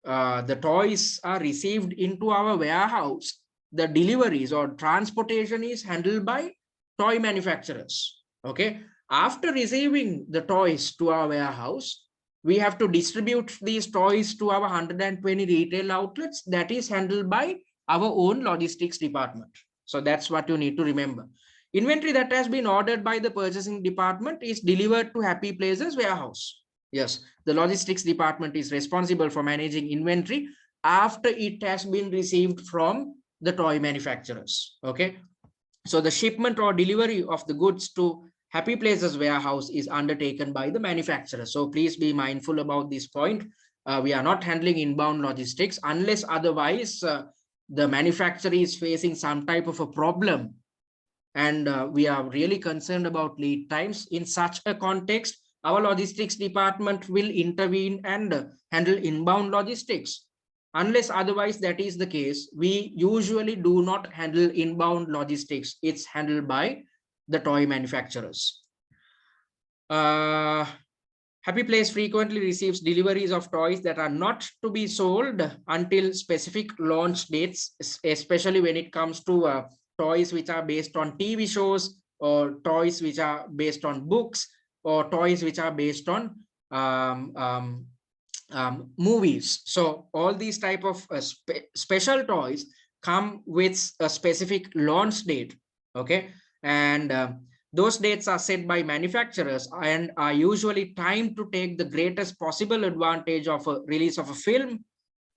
A: the toys are received into our warehouse, the deliveries or transportation is handled by toy manufacturers. Okay. After receiving the toys to our warehouse, we have to distribute these toys to our 120 retail outlets. That is handled by our own logistics department. So that's what you need to remember. Inventory that has been ordered by the purchasing department is delivered to Happy Playz's warehouse. Yes, the logistics department is responsible for managing inventory after it has been received from the toy manufacturers. Okay. So the shipment or delivery of the goods to Happy Playz's warehouse is undertaken by the manufacturer. So please be mindful about this point. We are not handling inbound logistics unless otherwise the manufacturer is facing some type of a problem, and we are really concerned about lead times. In such a context, our logistics department will intervene and handle inbound logistics. Unless otherwise that is the case, we usually do not handle inbound logistics. It's handled by the toy manufacturers. Happy Playz frequently receives deliveries of toys that are not to be sold until specific launch dates, especially when it comes to toys which are based on TV shows, or toys which are based on books, or toys which are based on movies. So all these type of special toys come with a specific launch date. Okay, and those dates are set by manufacturers and are usually timed to take the greatest possible advantage of a release of a film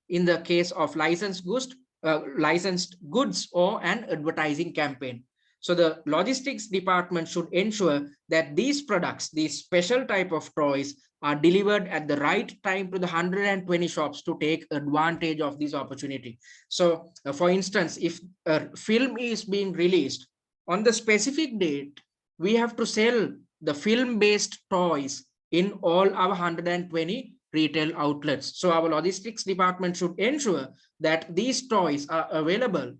A: in the case of licensed goods or an advertising campaign. So the logistics department should ensure that these products, these special type of toys, are delivered at the right time to the 120 shops to take advantage of this opportunity. So for instance, if a film is being released on the specific date, we have to sell the film based toys in all our 120 retail outlets. So our logistics department should ensure that these toys are available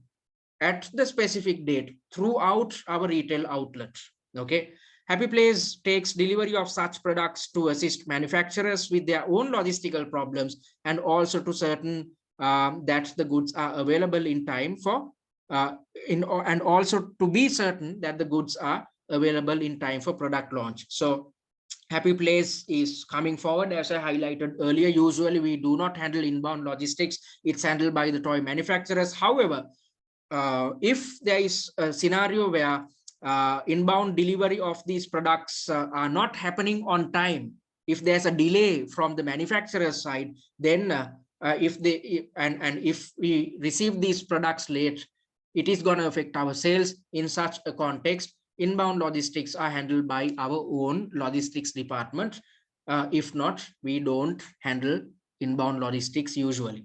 A: at the specific date throughout our retail outlets. Okay. Happy Playz takes delivery of such products to assist manufacturers with their own logistical problems and also to certain that the goods are available in time for and also to be certain that the goods are available in time for product launch. So Happy Playz is coming forward, as I highlighted earlier. Usually we do not handle inbound logistics. It's handled by the toy manufacturers. However, if there is a scenario where inbound delivery of these products are not happening on time, if there's a delay from the manufacturer's side, then if we receive these products late, it is going to affect our sales. In such a context, inbound logistics are handled by our own logistics department. If not, we don't handle inbound logistics usually.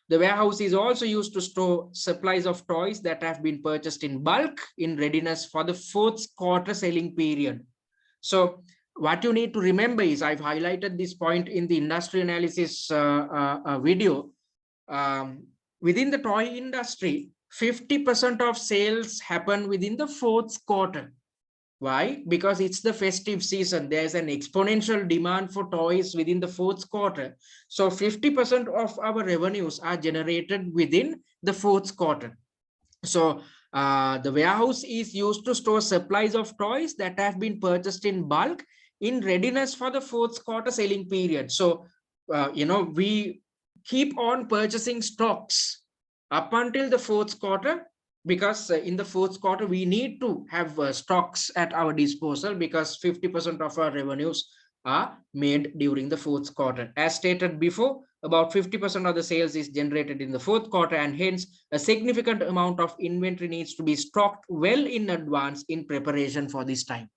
A: The warehouse is also used to store supplies of toys that have been purchased in bulk in readiness for the fourth quarter selling period. So what you need to remember is, I've highlighted this point in the industry analysis video. Within the toy industry, 50% of sales happen within the fourth quarter. Why? Because it's the festive season. There's an exponential demand for toys within the fourth quarter. So 50% of our revenues are generated within the fourth quarter. So the warehouse is used to store supplies of toys that have been purchased in bulk in readiness for the fourth quarter selling period. So, we keep on purchasing stocks up until the fourth quarter, because in the fourth quarter we need to have stocks at our disposal, because 50% of our revenues are made during the fourth quarter. As stated before, about 50% of the sales is generated in the fourth quarter, and hence a significant amount of inventory needs to be stocked well in advance in preparation for this time.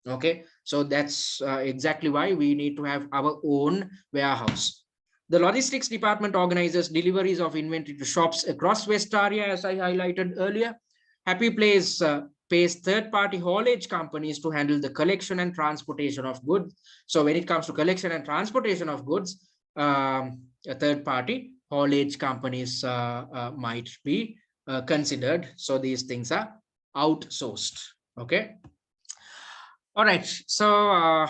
A: Okay, so that's exactly why we need to have our own warehouse. The logistics department organizes deliveries of inventory to shops across Westaria, as I highlighted earlier. Happy Playz pays third-party haulage companies to handle the collection and transportation of goods. So when it comes to collection and transportation of goods, a third-party haulage companies might be considered. So these things are outsourced. Okay. All right. So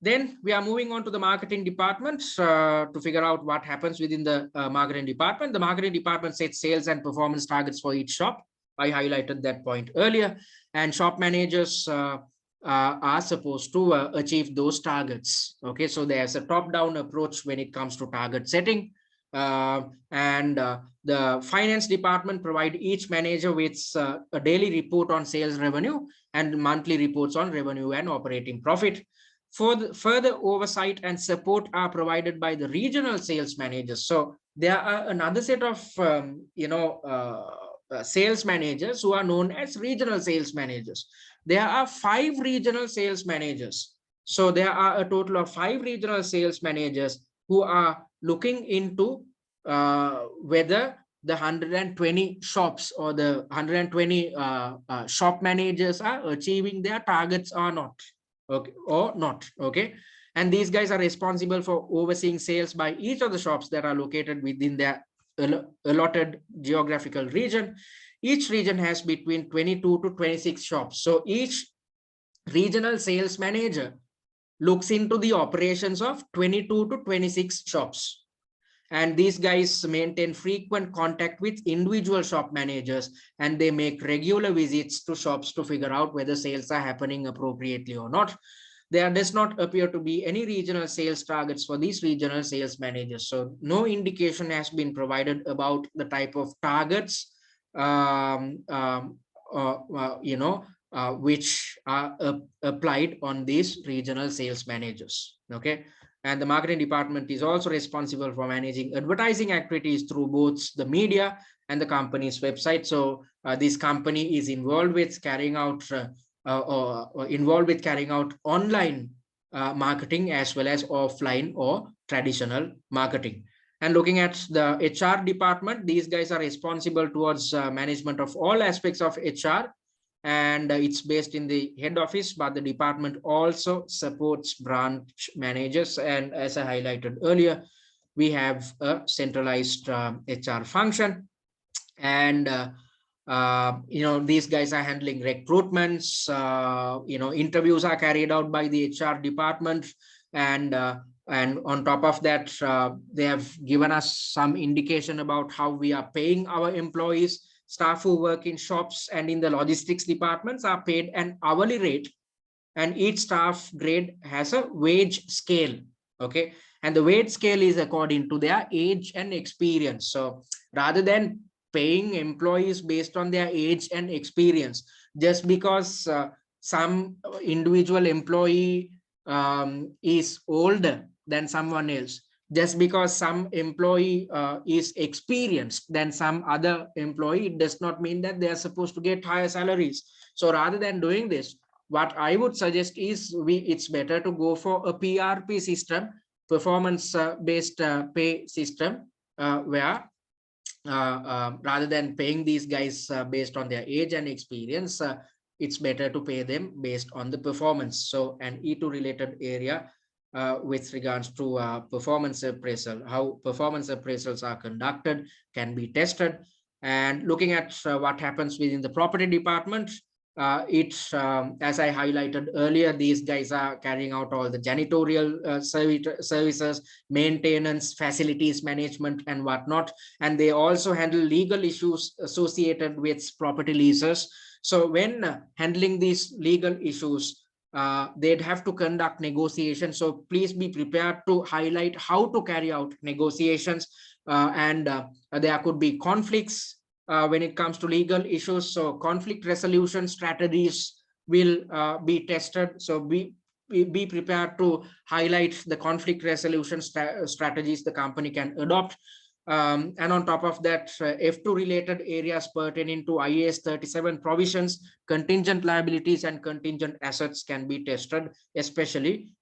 A: then we are moving on to the marketing department to figure out what happens within the marketing department. The marketing department sets sales and performance targets for each shop. I highlighted that point earlier, and shop managers are supposed to achieve those targets. Okay, so there's a top-down approach when it comes to target setting, and the finance department provide each manager with a daily report on sales revenue and monthly reports on revenue and operating profit. For the further oversight and support are provided by the regional sales managers. So there are another set of sales managers who are known as regional sales managers. There are 5 regional sales managers. So there are a total of 5 regional sales managers who are looking into whether the 120 shops or the 120 shop managers are achieving their targets or not. Okay, or not. Okay, and these guys are responsible for overseeing sales by each of the shops that are located within their allotted geographical region. Each region has between 22 to 26 shops. So each regional sales manager looks into the operations of 22 to 26 shops. And these guys maintain frequent contact with individual shop managers, and they make regular visits to shops to figure out whether sales are happening appropriately or not. there does not appear to be any regional sales targets for these regional sales managers. So no indication has been provided about the type of targets which are applied on these regional sales managers. Okay. And the marketing department is also responsible for managing advertising activities through both the media and the company's website. So this company is involved with carrying out online marketing as well as offline or traditional marketing. And looking at the HR department, these guys are responsible towards management of all aspects of HR, and it's based in the head office, but the department also supports branch managers. And as I highlighted earlier, we have a centralized HR function, and these guys are handling recruitments. Interviews are carried out by the HR department, and on top of that, they have given us some indication about how we are paying our employees. Staff who work in shops and in the logistics departments are paid an hourly rate, and each staff grade has a wage scale. Okay, and the wage scale is according to their age and experience. So rather than paying employees based on their age and experience, just because some individual employee is older than someone else, just because some employee is experienced than some other employee, it does not mean that they are supposed to get higher salaries. So rather than doing this, what I would suggest is it's better to go for a PRP system, performance based pay system, where rather than paying these guys based on their age and experience, it's better to pay them based on the performance. So an E2 related area with regards to performance appraisal, how performance appraisals are conducted can be tested. And looking at what happens within the property department, it's as I highlighted earlier, these guys are carrying out all the janitorial services, maintenance, facilities management and whatnot, and they also handle legal issues associated with property leases. So when handling these legal issues, they'd have to conduct negotiations. So please be prepared to highlight how to carry out negotiations, and there could be conflicts when it comes to legal issues. So conflict resolution strategies will be tested. So be prepared to highlight the conflict resolution strategies the company can adopt. And on top of that, F2 related areas pertaining to IAS 37 provisions, contingent liabilities and contingent assets can be tested, especially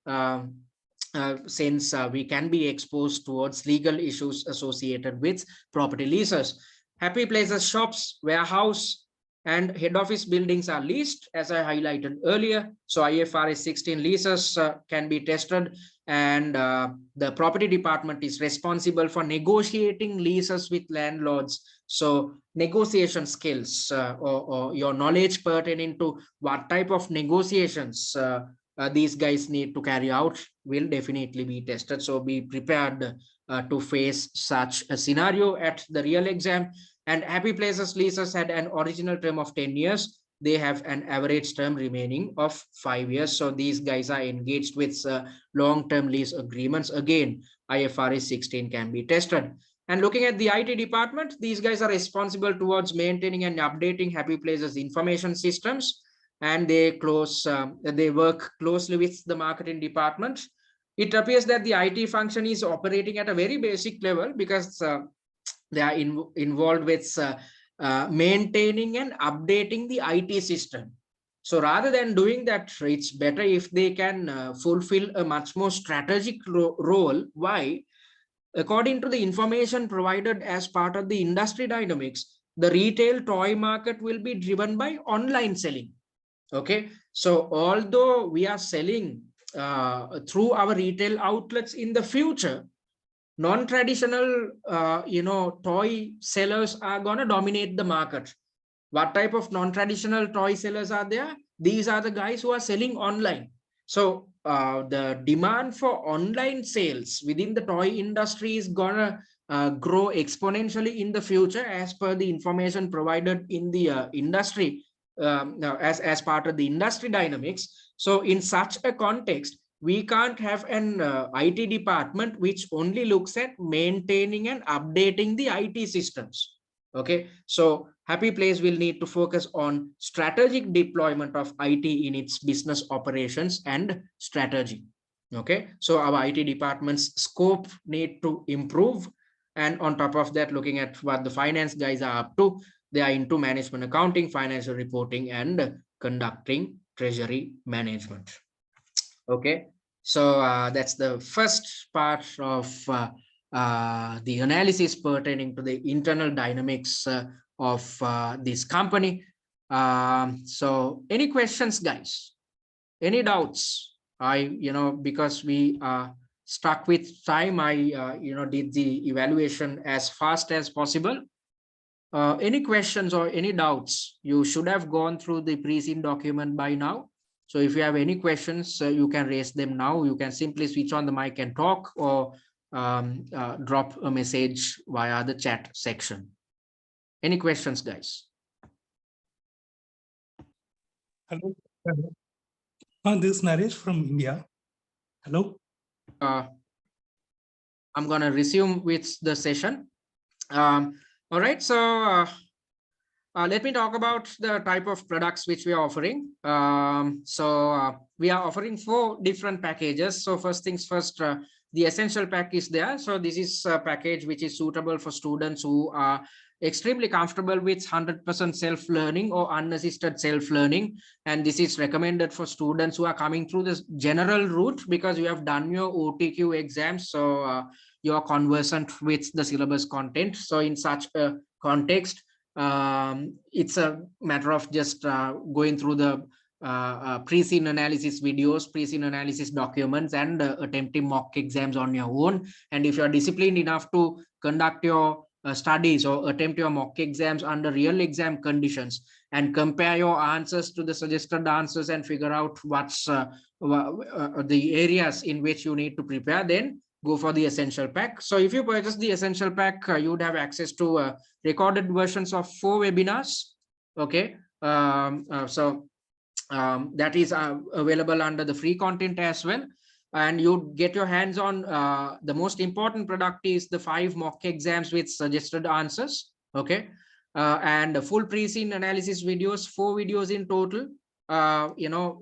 A: since we can be exposed towards legal issues associated with property leases. Happy Playz shops, warehouse and head office buildings are leased, as I highlighted earlier. So IFRS 16 leases can be tested, and the property department is responsible for negotiating leases with landlords. So negotiation skills or your knowledge pertaining to what type of negotiations these guys need to carry out will definitely be tested. So be prepared to face such a scenario at the real exam. And Happy Playz leases had an original term of 10 years. They have an average term remaining of 5 years. So these guys are engaged with long-term lease agreements. Again, IFRS 16 can be tested. And looking at the IT department, these guys are responsible towards maintaining and updating Happy Playz information systems, and they work closely with the marketing department. It appears that the IT function is operating at a very basic level, because they are involved with maintaining and updating the IT system. So rather than doing that, it's better if they can fulfill a much more strategic role. Why? According to the information provided as part of the industry dynamics, the retail toy market will be driven by online selling. Okay, so although we are selling through our retail outlets in the future, non-traditional toy sellers are going to dominate the market. What type of non-traditional toy sellers are there? These are the guys who are selling online. So the demand for online sales within the toy industry is gonna grow exponentially in the future, as per the information provided in the industry, as part of the industry dynamics. So in such a context, we can't have an IT department which only looks at maintaining and updating the IT systems. Okay, so Happy Playz will need to focus on strategic deployment of IT in its business operations and strategy. Okay, so our IT department's scope need to improve, and on top of that, looking at what the finance guys are up to, they are into management accounting, financial reporting, and conducting treasury management. Okay, so that's the first part of the analysis pertaining to the internal dynamics of this company. So any questions, guys? Any doubts? Because we are stuck with time, I did the evaluation as fast as possible. Any questions or any doubts? You should have gone through the Preseen document by now. So if you have any questions, you can raise them now. You can simply switch on the mic and talk, or drop a message via the chat section. Any questions, guys?
B: Hello. This is Naresh from India. Hello.
A: I'm going to resume with the session. All right. So let me talk about the type of products which we are offering. We are offering 4 different packages. So first things first, the essential pack is there. So this is a package which is suitable for students who are extremely comfortable with 100% self-learning or unassisted self-learning. And this is recommended for students who are coming through this general route because you have done your OTQ exams. So you are conversant with the syllabus content. So in such a context, it's a matter of just going through the Preseen analysis videos, Preseen analysis documents, and attempting mock exams on your own. And if you're disciplined enough to conduct your studies or attempt your mock exams under real exam conditions and compare your answers to the suggested answers and figure out what's the areas in which you need to prepare, then go for the essential pack. So if you purchase the essential pack, you would have access to recorded versions of 4 webinars. Okay, that is available under the free content as well. And you get your hands on the most important product is the 5 mock exams with suggested answers. Okay, and the full Preseen analysis videos, 4 videos in total.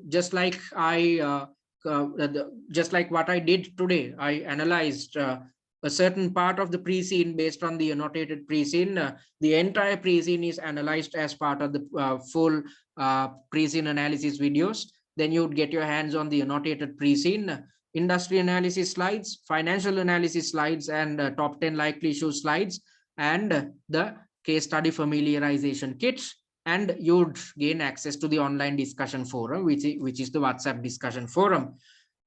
A: Just like just like what I did today, I analyzed a certain part of the Preseen based on the annotated Preseen. The entire Preseen is analyzed as part of the full Preseen analysis videos. Then you'd get your hands on the annotated Preseen, industry analysis slides, financial analysis slides, and top 10 likely issue slides, and the case study familiarization kits. And you'd gain access to the online discussion forum, which is the WhatsApp discussion forum.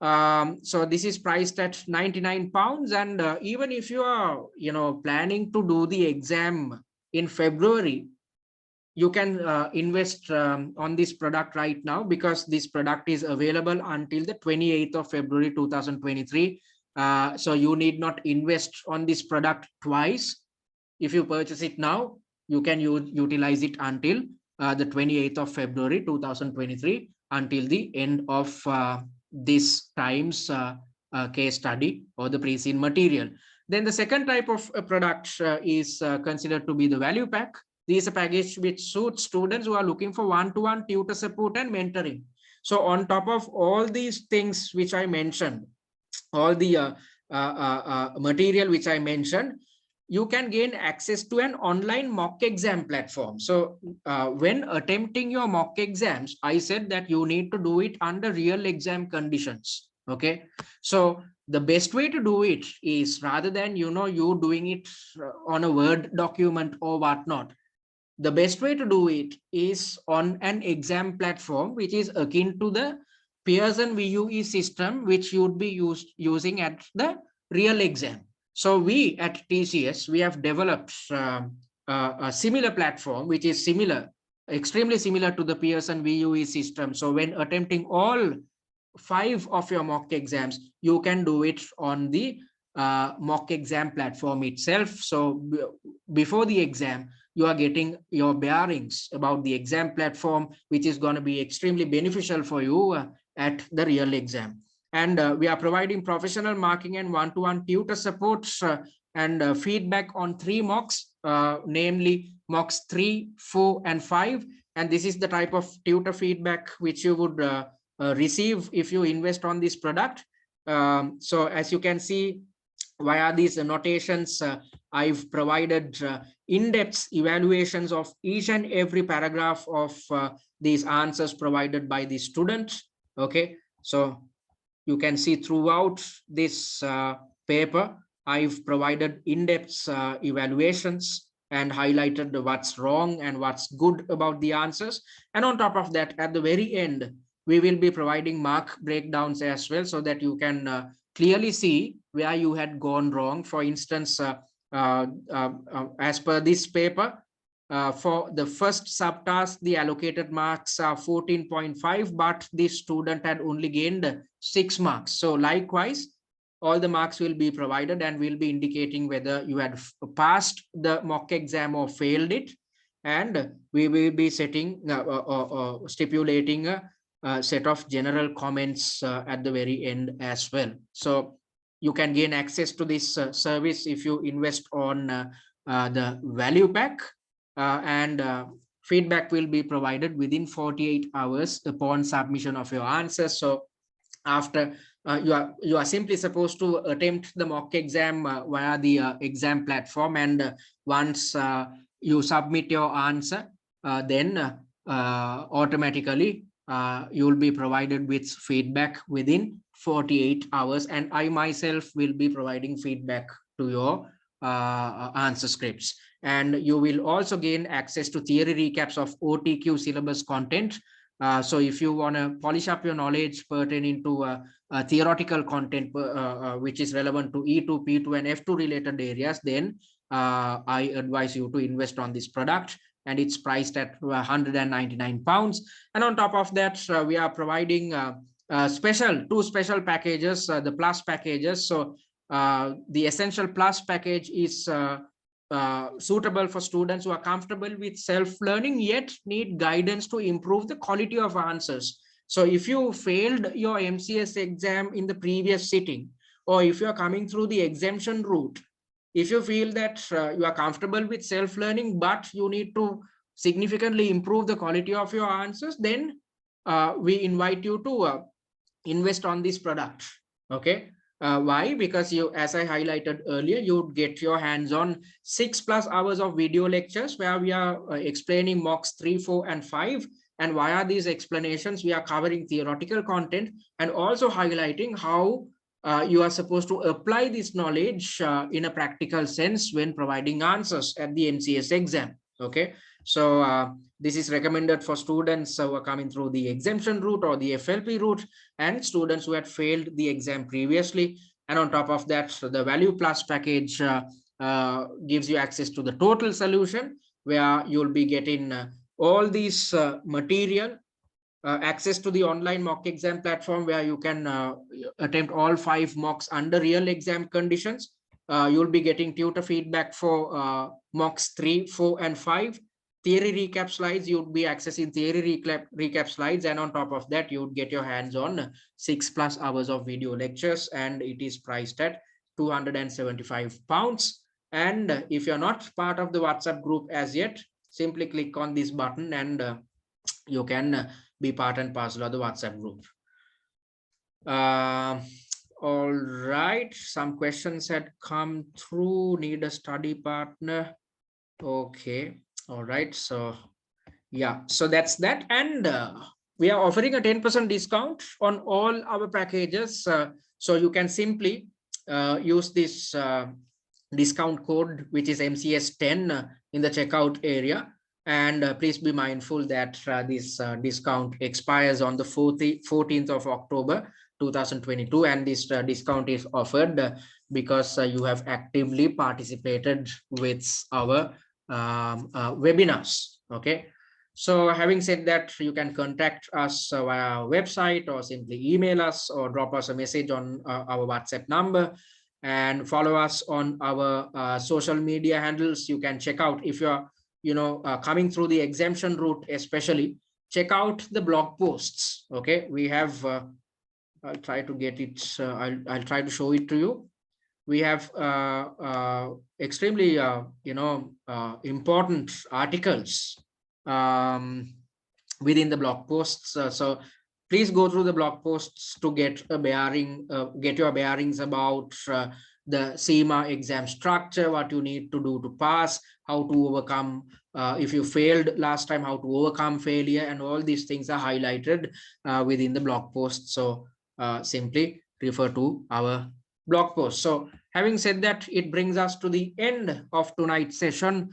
A: So this is priced at £99. And even if you are, planning to do the exam in February, you can invest on this product right now, because this product is available until the 28th of February 2023. So you need not invest on this product twice. If you purchase it now, you can utilize it until the 28th of February 2023, until the end of this time's case study or the Preseen material. Then the second type of product is considered to be the value pack. This is a package which suits students who are looking for one-to-one tutor support and mentoring. So on top of all these things which I mentioned, all the material which I mentioned, you can gain access to an online mock exam platform. So when attempting your mock exams, I said that you need to do it under real exam conditions. Okay, so the best way to do it is, rather than you doing it on a Word document or whatnot, the best way to do it is on an exam platform which is akin to the Pearson VUE system, which you would be using at the real exam. So we at TCS, we have developed a similar platform, which is extremely similar to the Pearson VUE system. So when attempting all 5 of your mock exams, you can do it on the mock exam platform itself. So before the exam, you are getting your bearings about the exam platform, which is going to be extremely beneficial for you at the real exam. And we are providing professional marking and one-to-one tutor supports and feedback on 3 mocks, namely mocks 3, 4, and 5. And this is the type of tutor feedback which you would receive if you invest on this product. So as you can see, via these annotations, I've provided in-depth evaluations of each and every paragraph of these answers provided by the student. Okay, so you can see throughout this paper, I've provided in-depth evaluations and highlighted what's wrong and what's good about the answers. And on top of that, at the very end, we will be providing mark breakdowns as well, so that you can clearly see where you had gone wrong. For instance, as per this paper, for the first subtask, the allocated marks are 14.5, but this student had only gained 6 marks. So likewise, all the marks will be provided and will be indicating whether you had passed the mock exam or failed it. And we will be setting stipulating a set of general comments at the very end as well. So you can gain access to this service if you invest on the value pack, and feedback will be provided within 48 hours upon submission of your answers. So after you are simply supposed to attempt the mock exam via the exam platform, and once you submit your answer, then automatically you will be provided with feedback within 48 hours, and I myself will be providing feedback to your answer scripts. And you will also gain access to theory recaps of OTQ syllabus content. So if you want to polish up your knowledge pertaining to theoretical content which is relevant to E2, P2, and F2 related areas, then I advise you to invest on this product, and it's priced at £199. And on top of that, we are providing two special packages, the plus packages. So the essential plus package is suitable for students who are comfortable with self-learning yet need guidance to improve the quality of answers. So if you failed your MCS exam in the previous sitting, or if you are coming through the exemption route, if you feel that you are comfortable with self-learning, but you need to significantly improve the quality of your answers, then we invite you to invest on this product. Okay. Why? Because you, as I highlighted earlier, you would get your hands on 6+ hours of video lectures where we are explaining mocks 3, 4, and 5. And via these explanations, we are covering theoretical content and also highlighting how you are supposed to apply this knowledge in a practical sense when providing answers at the MCS exam. Okay. So this is recommended for students who are coming through the exemption route or the FLP route, and students who had failed the exam previously. And on top of that, the value plus package gives you access to the total solution, where you'll be getting all these material, access to the online mock exam platform where you can attempt all 5 mocks under real exam conditions. You'll be getting tutor feedback for mocks 3, 4, and 5. Theory recap slides, you'd be accessing theory recap slides, and on top of that, you would get your hands on 6+ hours of video lectures, and it is priced at £275. And if you're not part of the WhatsApp group as yet, simply click on this button and you can be part and parcel of the WhatsApp group. All right, some questions had come through. Need a study partner. Okay. All right, so yeah, so that's that. And we are offering a 10% discount on all our packages. So you can simply use this discount code, which is MCS10 in the checkout area. And please be mindful that this discount expires on the 14th of October 2022. And this discount is offered because you have actively participated with our webinars. Okay, so having said that, you can contact us via our website, or simply email us, or drop us a message on our WhatsApp number, and follow us on our social media handles. You can check out if you're coming through the exemption route, especially check out the blog posts. Okay, we have, I'll try to get it, I'll try to show it to you. We have extremely, important articles within the blog posts. So please go through the blog posts to get a bearing, get your bearings about the CIMA exam structure, what you need to do to pass, how to overcome, if you failed last time, how to overcome failure, and all these things are highlighted within the blog post. So simply refer to our blog post. So having said that, it brings us to the end of tonight's session.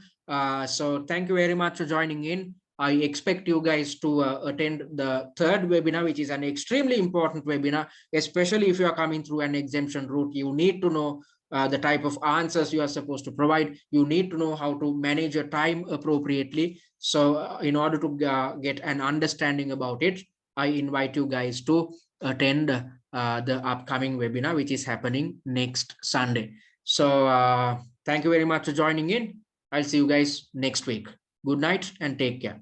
A: So thank you very much for joining in. I expect you guys to attend the third webinar, which is an extremely important webinar, especially if you are coming through an exemption route. You need to know the type of answers you are supposed to provide. You need to know how to manage your time appropriately. So in order to get an understanding about it, I invite you guys to attend the upcoming webinar, which is happening next Sunday. So thank you very much for joining in. I'll see you guys next week. Good night and take care.